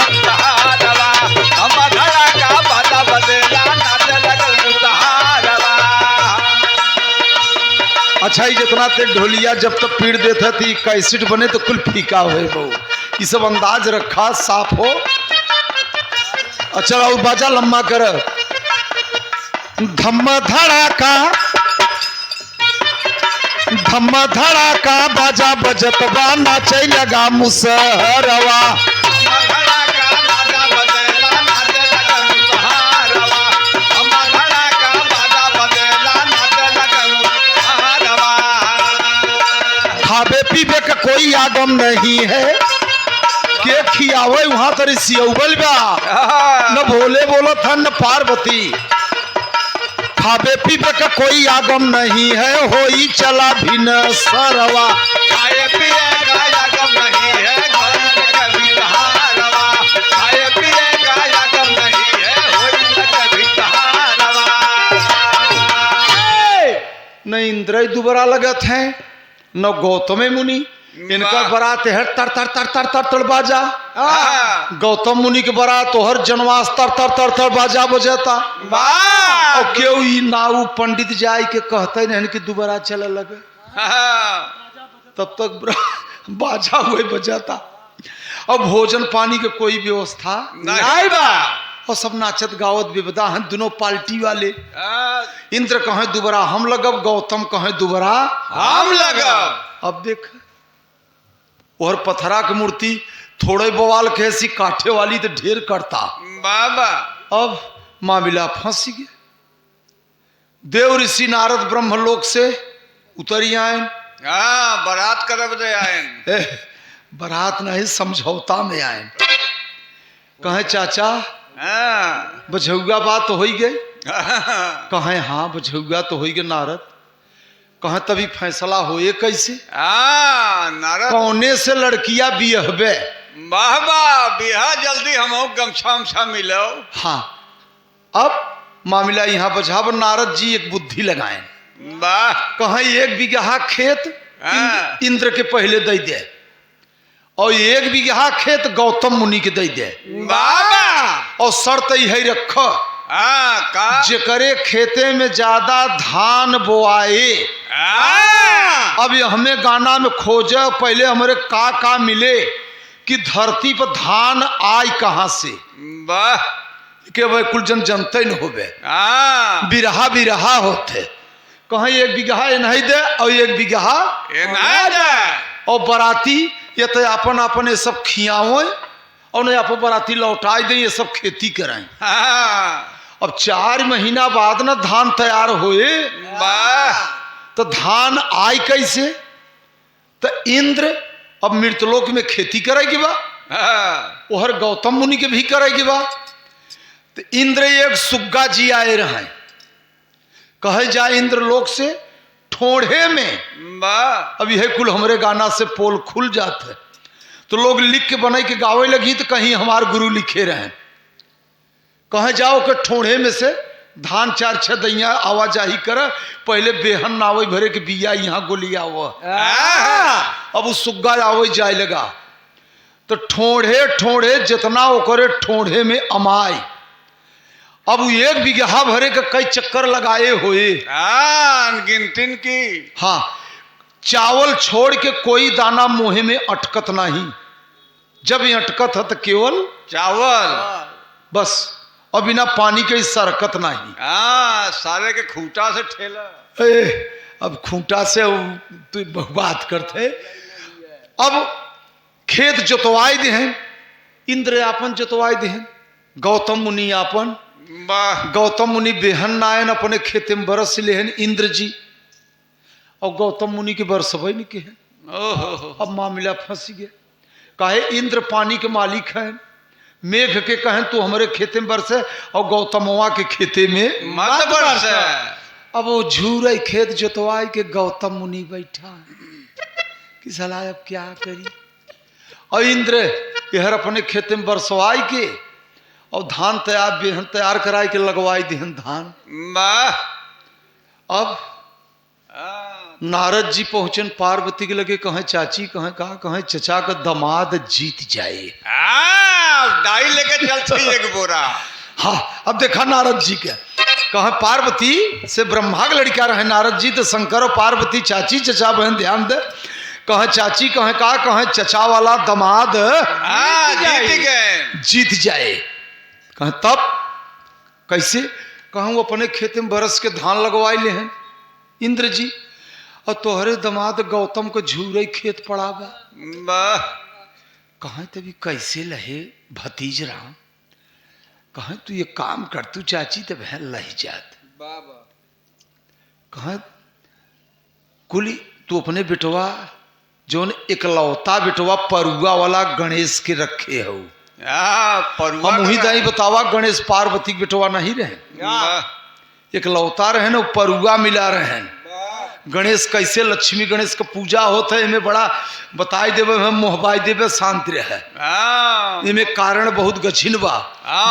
अच्छा ही जितना ते ढोलिया जब तक पीड़ देता थी कैसेट बने तो कुल फीका हुए बहु, ये सब अंदाज रखा साफ हो। अच्छा और बाजा लम्बा कर धम्म धड़ाका बाजा बजतबा नाचे लगा मुसहरवा। खाबे पीबे का कोई आगम नहीं है, के खियावे वहां तरी सियौबल बा न भोले बोलो था न पार्वती। खाबे पीबे का कोई आगम नहीं है, होई चला भी न सरवा। खाए पिए का आगम नहीं है, कभी कहारवा। खाए पिए का आगम नहीं है, होई कभी कहारवा। न इंद्र दुबरा लगत है न गौतम मुनि, इनका बारात है तर तर तर तर तर तर बाजा। गौतम मुनि के बारात तो हर जनवास तर तर तर तर बाजा बजाता। और क्यों ई नाऊ पंडित जाय के कहते नहीं कि दोबारा चले लगे, तब तक बाजा हुए बजाता। अब भोजन पानी के कोई व्यवस्था नहीं बा, और सब नाचत गावत विपदा हैं दोनों पार्टी वाले। इंद्र कहे दोबारा हम लगब, गौतम कहे दोबारा हम लगब। अब देख और पथरा की मूर्ति थोड़े बवाल कैसी काठे वाली तो ढेर करता बाबा। अब मामला फंस गया, देव ऋषि नारद ब्रह्मलोक से उतरी आए। बारात करब दे आए, बारात नहीं समझौता में आए। कहे चाचा बझौगा बात तो हो गई, कहे हाँ बझौगा तो हो गए नारद। कहे तभी फैसला होए कैसे? नारद कौने से लड़कियां बिहबे? बाबा बिहा जल्दी हम गमछा उमछा मिलो। हाँ अब मामला यहाँ बझाव। नारद जी एक बुद्धि लगाए, कहे 1 बीघा खेत इंद्र के पहले दे दे और 1 बीघा खेत गौतम मुनि के दे दे बाबा। और शर्त यही रख जेकरे खेते में ज्यादा धान बोआए। अब हमें गाना में खोजे पहले हमारे का मिले कि धरती पर धान आय कहां से, के भाई कुल जन जनते न होबे, बिरहा बिरहा होते। कहीं 1 बीघा नहीं दे और 1 बीघा और बराती ये तो अपन अपन ये सब खियाओ और नहीं अपन बराती लौटाई दे, ये सब खेती कराएं। अब 4 महीना बाद ना धान तैयार होए तो धान आय कैसे? तो इंद्र अब मृतलोक में खेती करेगी बा, और गौतम मुनि के भी करेगी बा। तो इंद्र एक सुग्गा जी आए रहे, कहे जा इंद्र लोक से ठोड़े में वाह अब यह कुल हमरे गाना से पोल खुल जाते तो लोग लिख के बनाई के गावे लगी तो कहीं हमार गुरु लिखे रहे कहे जाओ के ठोड़े में से धान 4-6 दैया आवाजाही कर पहले बेहन नावे भरे के बिया यहाँ गोलिया हुआ अब वो सुग्गा आवे जाए लगा तो ठोड़े ठोड़े जितना ओकरे ठोड़े में अमाई अब वो 1 बीघा भरे का कई चक्कर लगाए हुए गिनतिन की हाँ चावल छोड़ के कोई दाना मुँह में अटकत नहीं जब ये अटकत है तो केवल चावल बस और बिना पानी के सरकत नहीं सारे के खूंटा से ठेला अब खूंटा से तो बात करते अब खेत जोतवाई दे हैं इंद्र आपन जोतवाई दे हैं गौतम मुनि आपन गौतम मुनि बेहन नायन अपने खेते में बरस ले हैं इंद्र जी और गौतम मुनि के बरसबई नहीं के हैं अब मामला फंस गया काहे इंद्र पानी के मालिक हैं मेघ के कहें तू हमारे खेते में बरसे और गौतमवा के खेते में मत बरसे अब वो झूरे खेत जोतवाई के गौतम मुनि बैठा कि सलाह अब क्या करी और इंद्र यहर अपने खेते में बरसवाई के और धान तैयार बेहन तैयार कराई के लगवाई देहन धान अब नारद जी पहुंचन पार्वती के लगे कहें चाची कहें कहा कहें चचा का दामाद जीत जाए दाई लेके चलते एक बोरा हाँ अब देखा नारद जी के कहें पार्वती से ब्रह्मा का लड़का रहे नारद जी तो शंकर और पार्वती चाची चचा बहन ध्यान दे कहें चाची कहें कहा कहें चचा वाला दामाद जीत जाए कहें तब कैसे कहूँ वो अपने खेते में बरस के धान लगवाई ले हैं इंद्र जी और तोहरे दामाद गौतम को झूरे खेत पड़ावा कहें तभी कैसे लहे भतीज राम कहें तू ये काम कर तू चाची तो बहन लही जात कहें कुली तू अपने बेटवा जोन इकलौता बेटवा परुआ वाला गणेश के रखे हो हम वही दाई बतावा गणेश पार्वती के बेटवा नहीं रहे इकलौता रहे ना परुआ मिला रहे गणेश कैसे लक्ष्मी गणेश का पूजा होता है इनमें बड़ा बताई देवे हम मोहबाई देवे शांति रहे इनमें कारण बहुत गछिन बा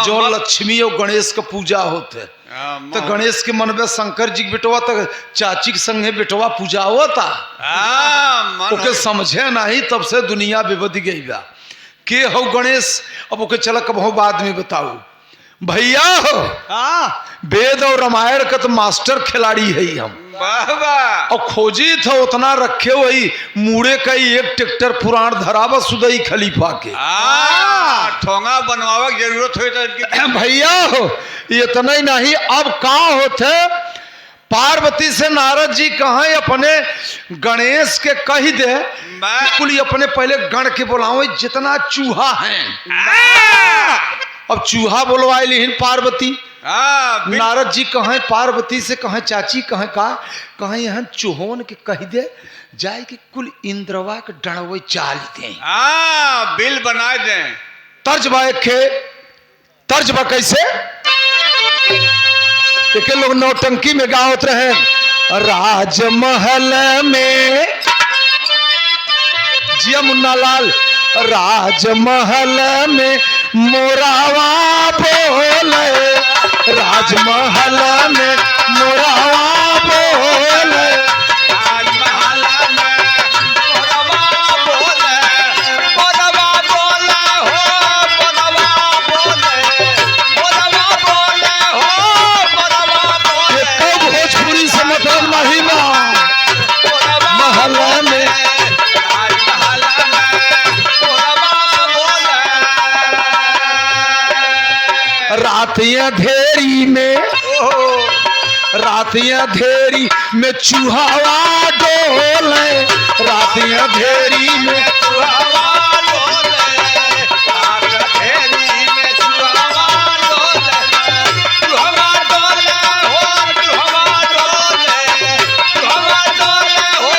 जो लक्ष्मी और गणेश का पूजा होते तो गणेश के मन में शंकर जी के बेटवा तो चाची के संगे बेटवा पूजा होता ओके समझे नहीं तब से दुनिया बेबदी गई बा के हो गणेश अब ओके चला कब हो बाद में बताओ भैया हो वेद और रामायण का तो मास्टर खिलाड़ी है हम और खोजी था उतना रखे वही मुड़े का ही एक ट्रैक्टर पुराण धरावा सुदई खलीफा के ठोंगा बनवावा की जरूरत हुई तो भैया हो इतना ही नहीं अब कहाँ होते पार्वती से नारद जी कहें अपने गणेश के कही दे कुल अपने पहले गण के बुलाओ जितना चूहा है अब चूहा बुलवाए लेकिन पार्वती नारद जी कहें पार्वती से कहें चाची कहें कहें यहाँ चूहोन के कही दे जाए कि कुल इंद्रवा के डणवे चाल दे बिल बना दे तर्जबा तर्जबा कैसे एक लोग नौटंकी में गावत रहे राजमहल में जिया मुन्ना लाल राजमहल में मोरावा बोले राजमहल में मोरावा बोले राजमहल में मोरावा बोले मोरावा बोले हो मोरावा बोले मोरावा बोले हो मोरावा बोले ये तो भोजपुरी से मतलब नहीं ना महल में रातियां धेरी में चूहावा डोले रातियां धेरी में चूहावा डोले रात धेरी में चूहावा डोले चूहावा डोले हो चूहावा डोले चूहावा डोले हो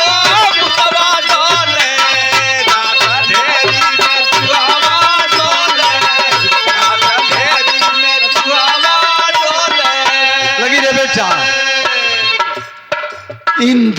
चूहावा डोले रात धेरी में चूहावा डोले रात धेरी में चूहावा डोले लगी रे बेटा इंद्र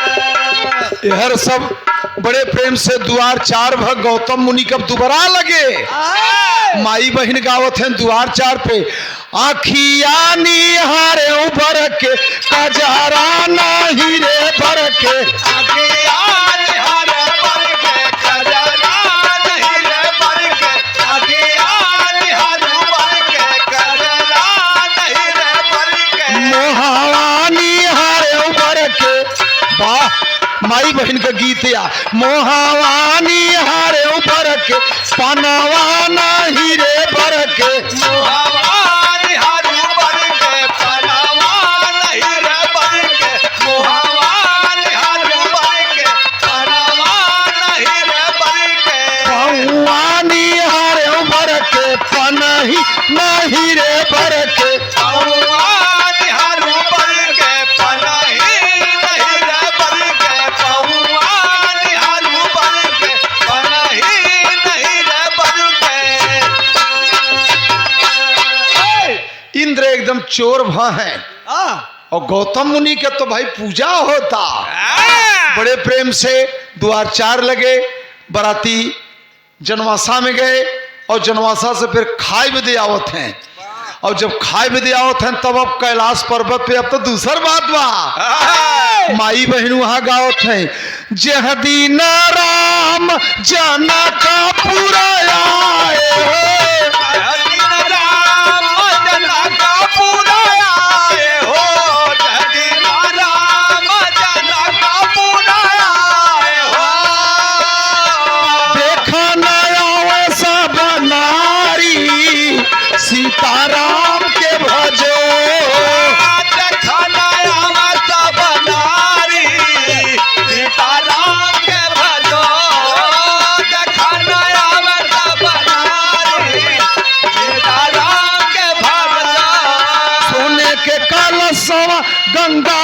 सब बड़े प्रेम से द्वार चार भग गौतम मुनि कब दोबारा लगे। माई बहन गावत हैं द्वार चार पे, आखिया निहारे उबर के कजरा नहीं रे भर के, माई बहन का गीत या मोहवानी हारे ऊपर के पनवा नहीं रे भर के, मोहवानी हारे ऊपर के पनवा नहीं रे भर के, मोहवानी हारे ऊपर के पनवा नहीं रे भर के, पौवानी हारे ऊपर के पनही नहीं रे भर के, पौवानी हारे ऊपर के पनही नहीं रे भर के, पौवानी हारे ऊपर के पनही नहीं रे भर के। इंद्र एकदम चोर भा है और गौतम मुनि के तो भाई पूजा होता। बड़े प्रेम से द्वार चार लगे, बराती जनवासा में गए और जनवासा से फिर खाए में दे आवत हैं। और जब खाए में दे आवत हैं तब अब कैलाश पर्वत पे अब तो दूसर बात बा। माई बहन वहां गावत हैं, जह दीन राम जाना का पूरा आए सीताराम के भजो, सीताराम के भजो, सीताराम के भजो। सोने के कलशवा गंगा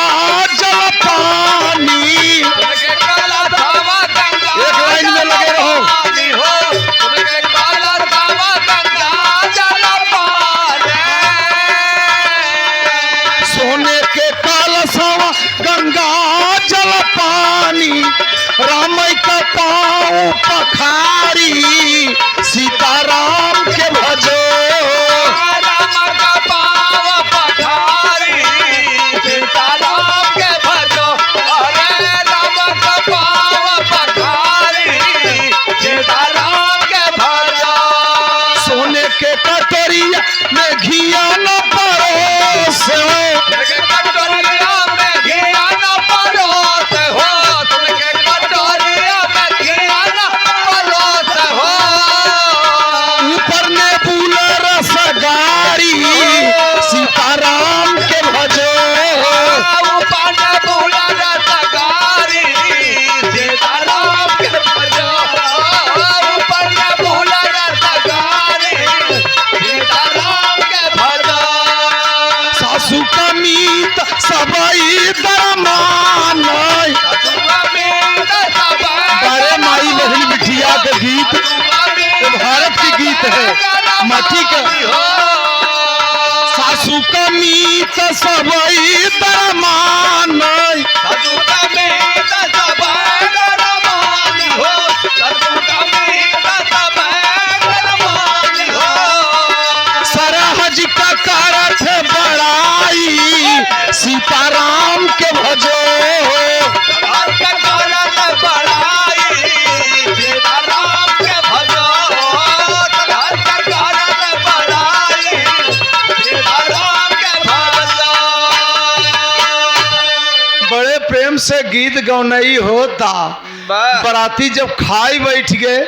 जल पानी, एक लाइन में लगे रहो। सोने के कलशवा गंगा जल पानी, राम का पाँव पखारी सीताराम के भजो, राम का पाँव पखारी सीताराम के भजो, अरे राम का पाँव पखारी सीताराम के भजो। सोने के कटोरिया में घिया न परोसे, कटोरिया में घिया न परोसे हो, तुमके कटोरिया में घिया न परोसे हो, ऊपर ने बुला रसगारी सीताराम के भजो, ऊपर ने बुला रसगारी सीताराम के भजो, ऊपर ने बुला रसगारी सीताराम के भजो। सासू का मीत सबई दरमान, बड़े माई बहन बिटिया का गीत ये भारत की गीत है, माटी का। सासू का मीत सबई दरमान, सरहज का कारथ बड़ाई सीताराम के भजो, बड़े प्रेम से गीत गौनई होता। बराती जब खाई बैठ गए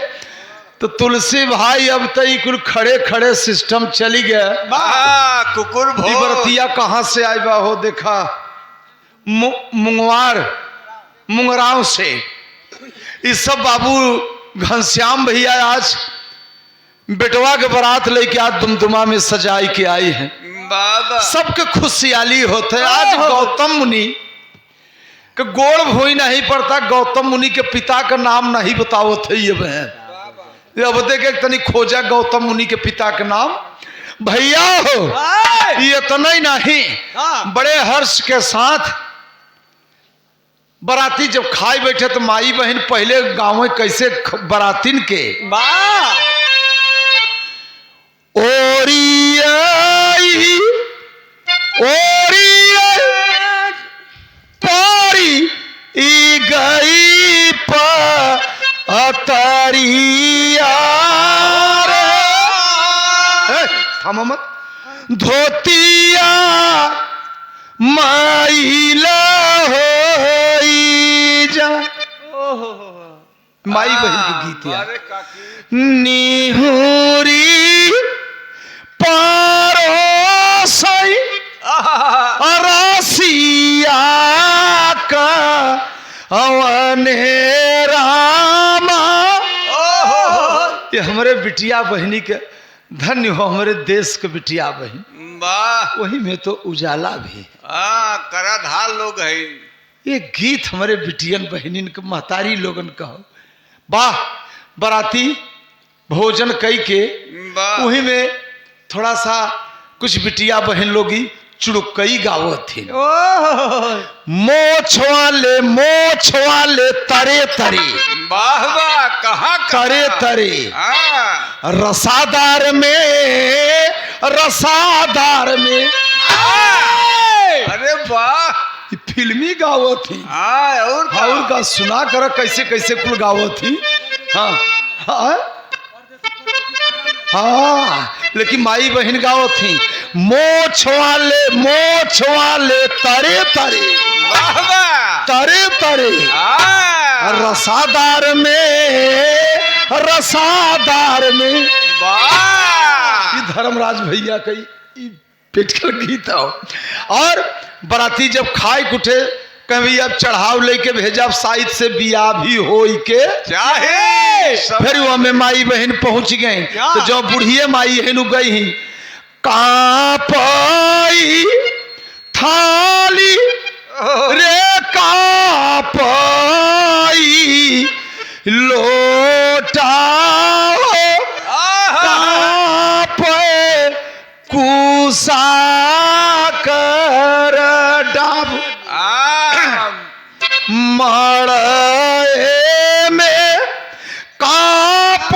तो तुलसी भाई अब तई कुल खड़े खड़े सिस्टम चली गए। कुकुर भो बरतिया कहाँ से आई बा हो, देखा मुंगवार मुंगराव से। इस सब बाबू घनश्याम भैया आज बेटवा के बारात लेके आज दुमदुमा में सजाई के आई है। बाबा सबके खुशहाली होते। आज गौतम मुनि के गोड़ भोई नहीं पड़ता, गौतम मुनि के पिता का नाम नहीं बताओ थे ये बहन। अब देखे तनी खोजा गौतम मुनि के पिता का नाम। भैया हो ये इतना ही नहीं, बड़े हर्ष के साथ बराती जब खाए बैठे तो माई बहन पहले गाँव में कैसे बरातीन के वाह ओरियाई ओरियाई पारी ई गई अतरिया थामा मत धोतिया माइला होई जा माई बहन के गीत यार अरे काकी निहुरी पारोसई रसिया का अवने रामा ये हमारे बिटिया बहनी के धन्य हो हमारे देश के बिटिया बहन वाह वही में तो उजाला भी कराधार लोग है ये गीत हमारे बिटियन बहनिन के महतारी लोगन कहो वाह बराती भोजन कई के वाह वही में थोड़ा सा कुछ बिटिया बहन लोगी चुड़कई गावत थी मोछ वाले तरे तरे वाह वाह कहाँ तरे तरे रसादार में अरे वाह ये फिल्मी गावत थी और और का सुना कर कैसे कैसे कुल गावत थी हाँ हाँ हाँ लेकिन माई बहन गावत थी मोछ वाले तरे तरे वाह वाह तरे तरे रसादार में वाह ये धर्मराज भैया का पेटकल गीत हो और बराती जब खाए कुटे कभी अब चढ़ाव लेके भेजब साइड से बिया भी हो के चाहे फिर वो में माई बहन पहुंच गए तो जो बुढ़िए माई हेनु गई ही कापाई थाली रे कापाई लोटा कापे कुसा कर डाब मड़े में काप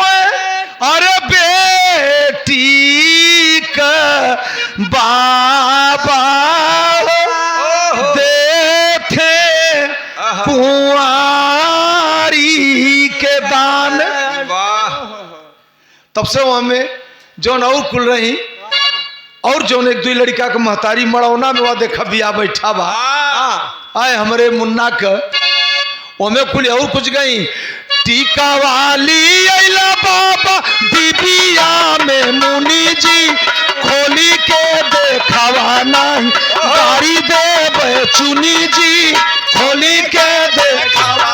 अरे बेटी का बाबा देखे कुंवारी के दान तब से वो हमें जौन और कुल रही और जौन एक दो लड़का के महतारी मड़ौना में वह देखा बिया बैठा बा आए हमारे मुन्ना का ओमे कुल और कुछ गई टीका वाली अला बाबा बिबिया में मुनि जी खोली के देखावा नहीं गाड़ी देव चुनी जी खोली के देखावा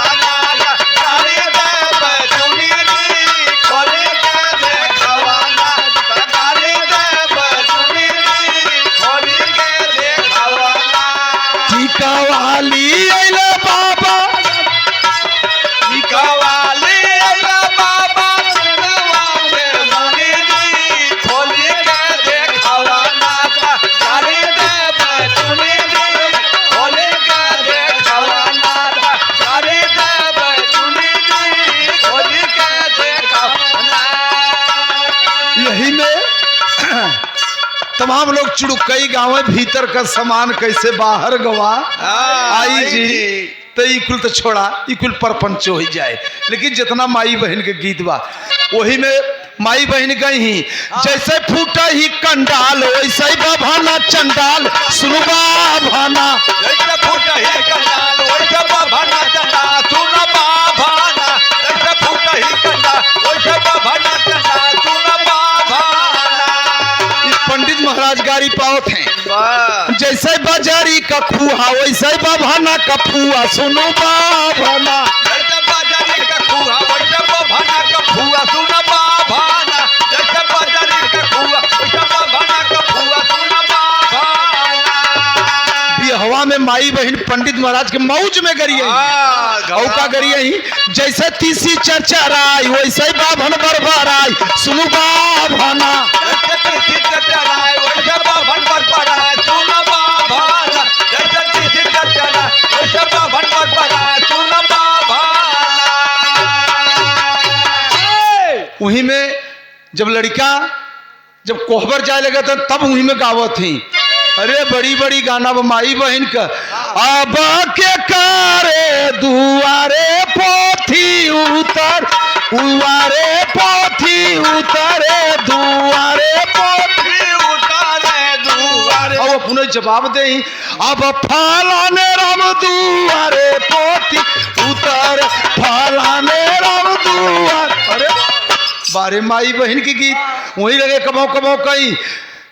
टीका वाली अला बाबा यही में तमाम लोग चुड़कई गाँव भीतर का सामान कैसे बाहर गवा आई जी तो कुल तो छोड़ा कुल परपंच हो ही जाए लेकिन जितना माई बहन के गीत बा वही में माई बहन गई ही जैसे फूटा ही कंडाल वैसे ही बाभाना चंडाल सुनु बाभाना जैसे फूटा ही कंडाल वैसे बाभाना चंडाल सुनु बाभाना जैसे फूटा ही कंडाल वैसे बाभाना चंडाल सुनु बाभाना पंडित महाराज गाड़ी पावत हैं जैसे बाजारी का खुआ वैसे बाभाना का फुआ सुनो बाभाना जैसे बाजारी का खुआ वैसे बाभाना का फुआ सुनो बाभाना जैसे बाजारी का खुआ वैसे बाभाना का फुआ सुनो बाभाना हवा में माई बहन पंडित महाराज के मौज में गरिए औका गरिए ही जैसे तीसी चर्चा राय वैसे ही बाभन बरबराई सुनु बाभाना जैसे तीसी चर्चा राय वैसे बाभन बरबराई सुनु बाभाना जैसे तीसी चर्चा राय वैसे बाभन बरबराई वहीं में जब लड़का जब कोहबर जाए लगा था तब वहीं में गावत थी। अरे बड़ी बड़ी गाना माई बहन का अब के कारे दुआरे पोथी उतर उवारे पोथी उतरे दुआरे पोथी उतारे दुआरे। अब अपने जवाब दे अब फलाने राम दुआरे पोथी उतर फलाने राम दुआर। अरे बारे माई बहन के गीत वही लगे कमाओ कमाओ कहीं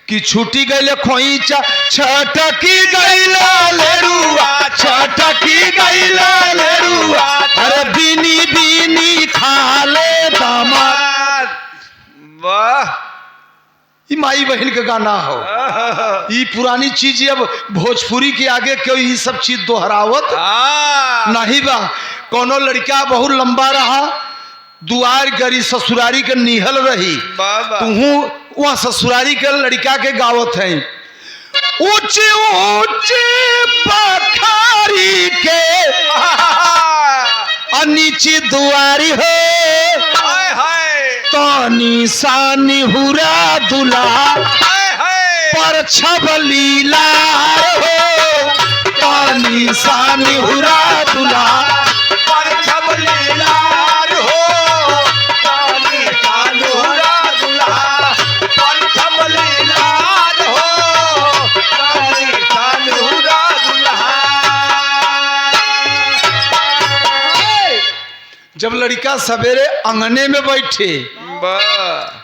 कि छुट्टी गईले खोईचा छटकी गईला लेरुआ छटकी गईला लेरुआ। अरे बीनी बीनी खाले दामाद। वाह ये माई बहन का गाना हो। ये पुरानी चीज अब भोजपुरी के आगे क्यों ये सब चीज दोहरावत नहीं बा। कोनो लड़का बहुत लंबा रहा दुआर गरी ससुरारी के निहल रही तू वहां ससुरारी के लड़का के गावत है ऊंचे ऊंचे पखारी के नीचे दुआरी हो तानी सानी हुरा दुल्हा पर छबलीला हो तानी सानी हुरा दुल्हा पर छबलीला जब लड़का सवेरे अंगने में बैठे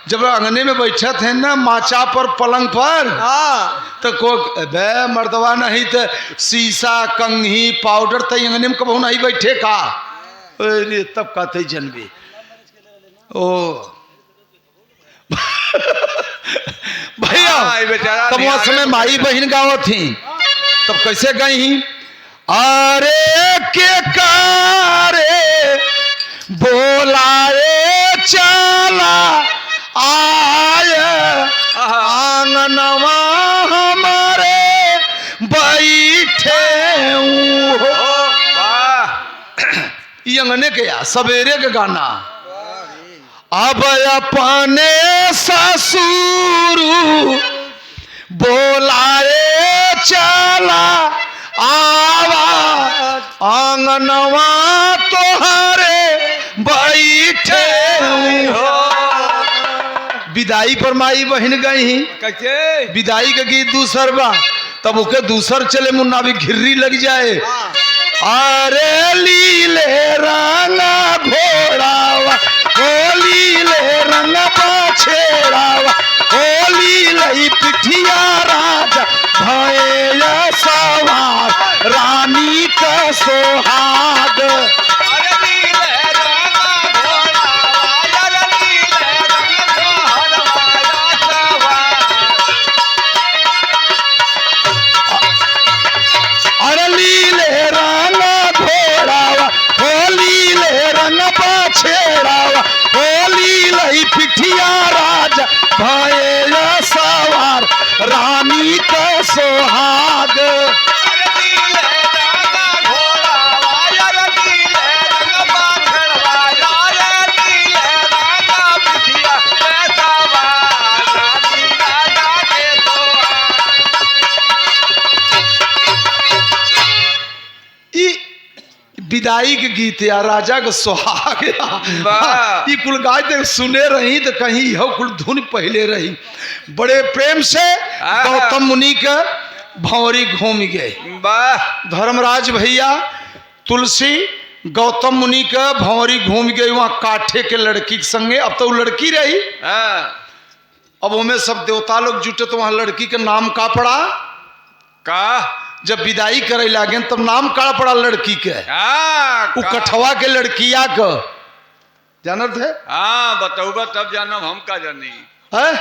जब अंगने में बैठे थे ना माचा पर पलंग पर तो को बे मर्दवा नहीं तो शीशा कंघी पाउडर तो अंगने में कबू नहीं बैठे का। अरे तब कहते जनबे ओ भैया तब वह समय माई बहन गाँव थी तब कैसे गई अरे के कारे बोलाए चला आए आंगनवा हमारे बैठे हो। ये अंगने के या सवेरे के गाना अब अपने ससुर बोलाए चला आवा आंगनवा तोहरे बैठे हो। विदाई पर माई बहन गई कैसे विदाई का गीत दूसर बा तब ओके दूसर चले मुन्ना भी घिर्री लग जाए। अरे लीले रंगा घोड़ावा होली ले रंग छेड़ावा होली लई पिठिया राजा भैया सवार रानी का सोहाग। अरे लीले रंग घोड़ावा होली ले रंग छेड़ावा होली लई पिठिया राजा भैया सवार रानी का सोहाग। विदाई के गीत या राजा का सुहाग ये कुल गाय सुने रही तो कहीं यह कुल धुन पहले रही। बड़े प्रेम से गौतम मुनि के भंवरी घूम गए। धर्मराज भैया तुलसी गौतम मुनि के भंवरी घूम गए वहां काठे के लड़की के संगे। अब तो लड़की रही अब उनमें सब देवता लोग जुटे तो वहां लड़की के नाम का पड़ा का जब विदाई करे लागे तब नाम का पड़ा लड़की के कठवा के लड़किया का जानत है। बताऊबा तब जानब हम का जानी है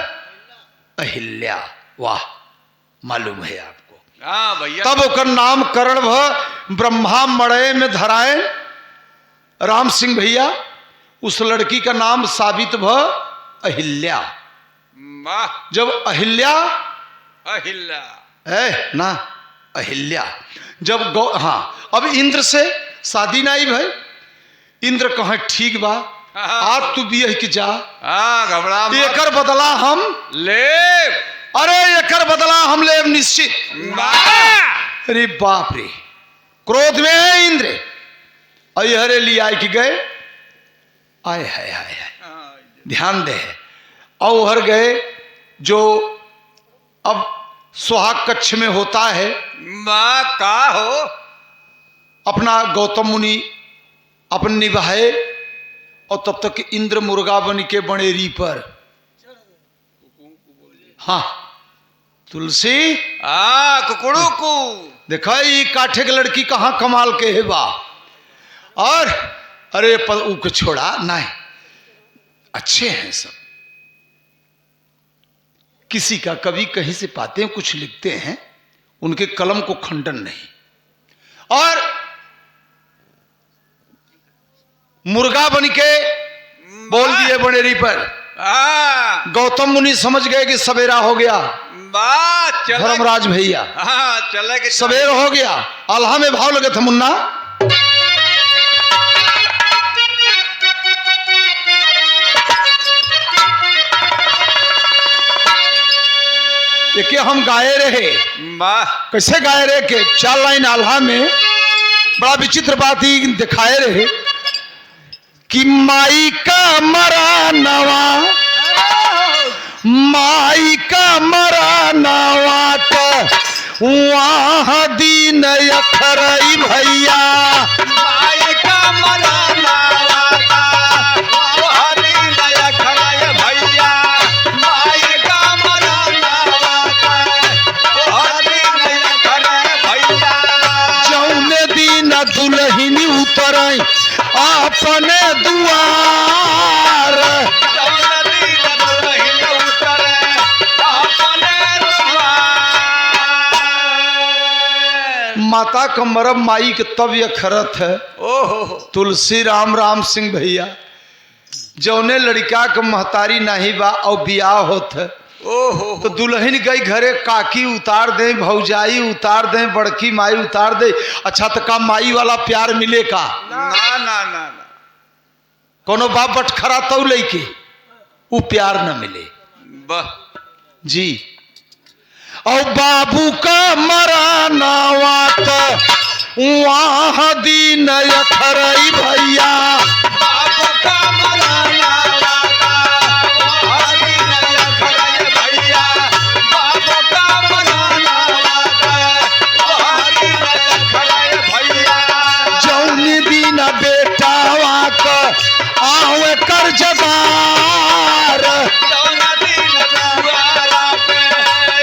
अहिल्या। वाह मालूम है आपको। भैया तब ओकर नामकरण भ ब्रह्मा मड़े में धराए राम सिंह भैया उस लड़की का नाम साबित भ अहिल्या। जब अहिल्या अहिल्या है ना अहिल्या जब हाँ अब इंद्र से शादी नहीं भाई। इंद्र कहे ठीक बा, आज तू भी यही कि जा, घबरा मत। एकर बदला हम ले। अरे एकर बदला हम ले निश्चित। अरे बाप रे, क्रोध में है इंद्र। अरे लिए आए कि गए, आए हाय हाय हाय, ध्यान दे। और गए जो अब सुहाग कक्ष में होता है, माँ का हो अपना गौतम मुनि अपन निभाए। और तब तक इंद्र मुर्गा बन के बनेरी पर, हाँ तुलसी कुकड़ू को देखा ये काठे के लड़की कहाँ कमाल के है बा। और अरे ऊ को छोड़ा नहीं, अच्छे हैं सब। किसी का कवि कहीं से पाते हैं, कुछ लिखते हैं, उनके कलम को खंडन नहीं। और मुर्गा बन के बोल दिए बनेरी पर। गौतम मुनि समझ गए कि सवेरा हो गया। धर्मराज भैया चले सवेर हो गया। आल्हा में भाव लगे थे मुन्ना, ये के हम गाए रहे। कैसे गाए रहे के 4 लाइन आल्हा में बड़ा विचित्र बात ही दिखाए रहे कि माई का मरा नवा, माई का मरा नवा तो वहाँ दीन अखरई भैया। माई का मरा नवा वहाँ दीन अखरई भैया। माई का मरा नवा वहाँ दीन अखरई भैया। जौने दिन दुल्हनी उतरई अपने दुआर, माता का मरब माई के तब यह खरत है। ओहो तुलसी राम राम सिंह भैया, जौने लड़का के महतारी नहीं बा और बियाह होत है, ओहो तो दुल्हन गई घरे, काकी उतार दे, भौजाई उतार दे, बड़की माई उतार दे। अच्छा तो का माई वाला प्यार मिले का? ना ना ना ना, कोनो बाप बटखरा तो लेके वो प्यार न मिले जी। और बाबू का मरा नवात वहाँ दीन अखरई भैया। बाबू का मरा नवात वहाँ दीन अखरई भैया। बाबू का मरा नवात वहाँ दीन अखरई भैया। जौनी दिन बेटावा का आवे कर जगार, जौना दिन दुआरा पे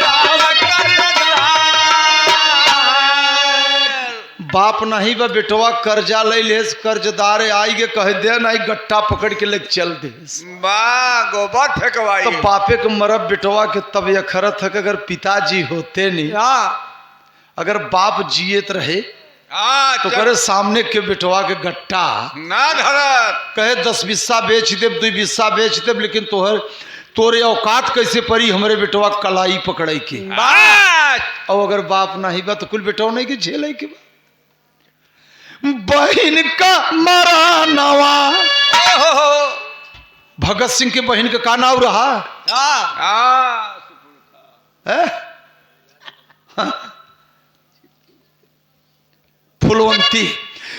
आवे कर जगार। बाप नहीं बा बेटवा कर्जा ले ले, कर्जदार आई के कह दे नहीं गट्टा पकड़ के लेके चल दे। गोबर फेंकवाई तो बापे के मरब बेटवा के तब यह खरत है कि अगर पिताजी होते नहीं, अगर बाप जियत रहे तो करे सामने के बेटवा के गट्टा ना धरत, कहे 10 बिस्सा बेच देव, 2 बिस्सा बेच देव, लेकिन तोरे औकात कैसे परी हमरे बेटवा कलाई पकड़े के। और अगर बाप नहीं बा तो कुल बेटवा नहीं के झेले के बा। बहन का मरा नवा, भगत सिंह के बहन का नाम रहा है? फुलवंती।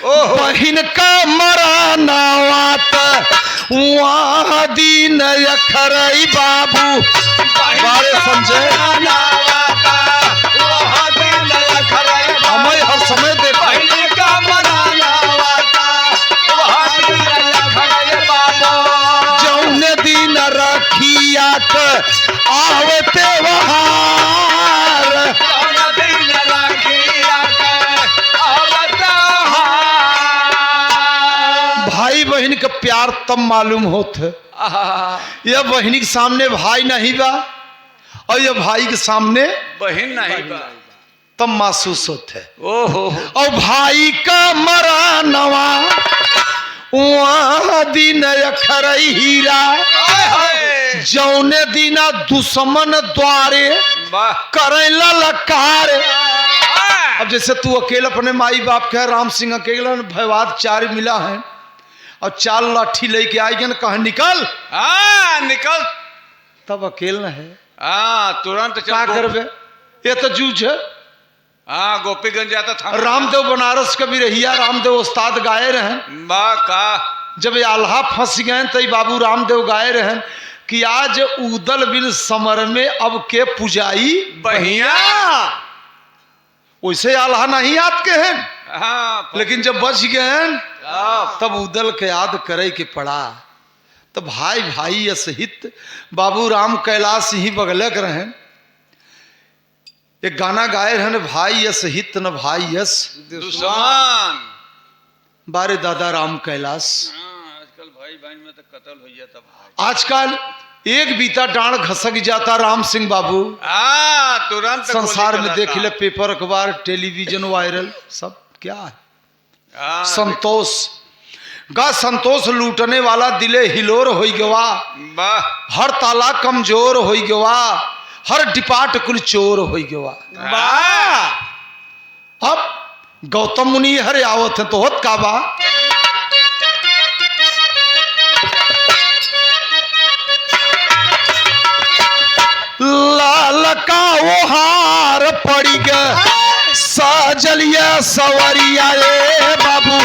बहन का मरा नवात वहाँ दीन अखरई बाबू। बारे संजय हमें हर समय देखा जौने दिन रखिया आवे त्योहार, भाई बहन का प्यार तब मालूम होता है। यह बहन के सामने भाई नहीं बा और यह भाई के सामने बहन नहीं बा, तब महसूस होता है। ओहो और भाई का मरा नवा वहाँ दिन अखरई हीरा। जौने दिना दुश्मन द्वारे करे ललकार, अब जैसे तू अकेले अपने माई बाप के राम सिंह अकेला भयवाद 4 मिला है और 4 लाठी लेके आएगी ना कहा निकल, हाँ निकल, तब अकेला है हाँ तुरंत क्या चल करबे, ये तो जूझ है। हाँ गोपीगंज जाता था रामदेव बनारस का भी रहिया रामदेव उस्ताद गाए रहे, बा का जब ये आल्हा फंस गए तई बाबू रामदेव गाए रहे कि आज उदल बिन समर में अब के पुजाई बहिया, वैसे आल्हा नहीं याद के हैं, हाँ लेकिन जब बच गए हाँ, तब उदल के याद करे के पड़ा। तब भाई भाई असहित बाबू राम कैलाश ही बगले के रहे, एक गाना गाए रहे भाई असहित न भाई यस दुश्मन, बारे दादा राम कैलाश। हाँ, आजकल भाई बहन में तो कत्ल हो जाता भाई, आजकल एक बीता डांड खसक जाता राम सिंह बाबू, हाँ तुरंत संसार गोली में चलाता। देख ले पेपर अखबार टेलीविजन वायरल सब क्या है। हाँ, संतोष गा संतोष लूटने वाला दिले हिलोर हो गवा, वाह हर ताला कमजोर हो गवा, हर डिपार्ट कुल चोर हो गवा। वाह, अब गौतम मुनि हरे आवत है तो होत का बा, लाल का वो हार पड़ी ग साजलिया सवरिया रे बाबू,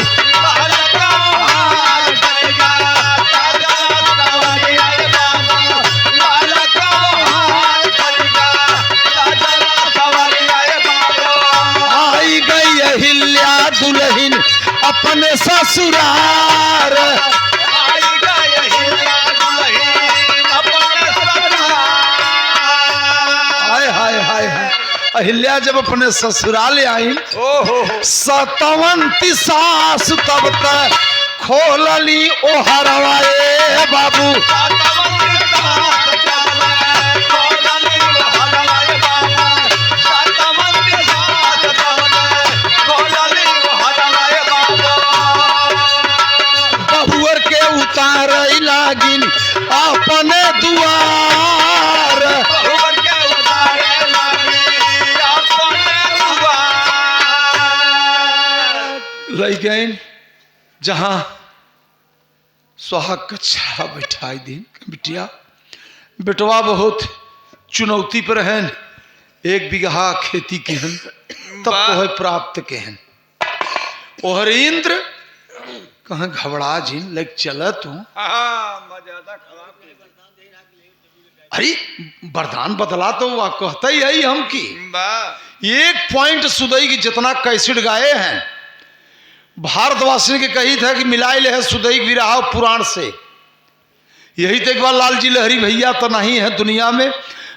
आई गई अहिल्या दुल्हन अपने ससुरार, हाय हाय हाय हाय। अहिल्या जब अपने ससुराल आई ओहो सतवंती सास तब तक खोलली ओ हरवाए बाबू, बहुअर के उतार लागिन अपने दुआर, लई गए जहां सुहाग कच्छा बैठाई दिन बिटिया, बेटवा बहुत चुनौती पर हैं, 1 बीघा खेती के हैं तब तो है प्राप्त के हैं। ओहर इंद्र कहाँ घबरा जिन लग चल तू, अरे वरदान बदला तो वह कहता ही है हम की, 1 पॉइंट सुदई की जितना कैसेट गाए हैं भारतवासी के कही था कि मिलाई ले है सुदई विराह पुराण से, यही तो एक बार लालजी लहरी भैया तो नहीं है दुनिया में,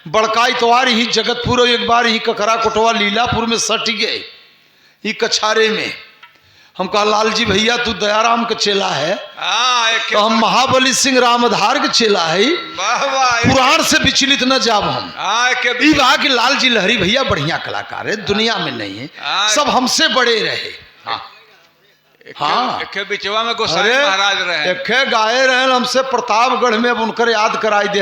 बड़का इतवार ही जगतपुर एक बार ही ककरा कोटवा लीलापुर में सट गए ही कछारे में। हम कहा लालजी भैया तू दयाराम का चेला है, तो हम महाबली सिंह रामधार के चेला है, पुराण से विचलित न जाब हम। ई बा कि लालजी लहरी भैया बढ़िया कलाकार है, दुनिया में नहीं है, सब हमसे बड़े रहे। हाँ बिचवा में गोसाई महाराज रहे, गाए रहे हमसे प्रतापगढ़ में, अब उनकर याद कराई दे।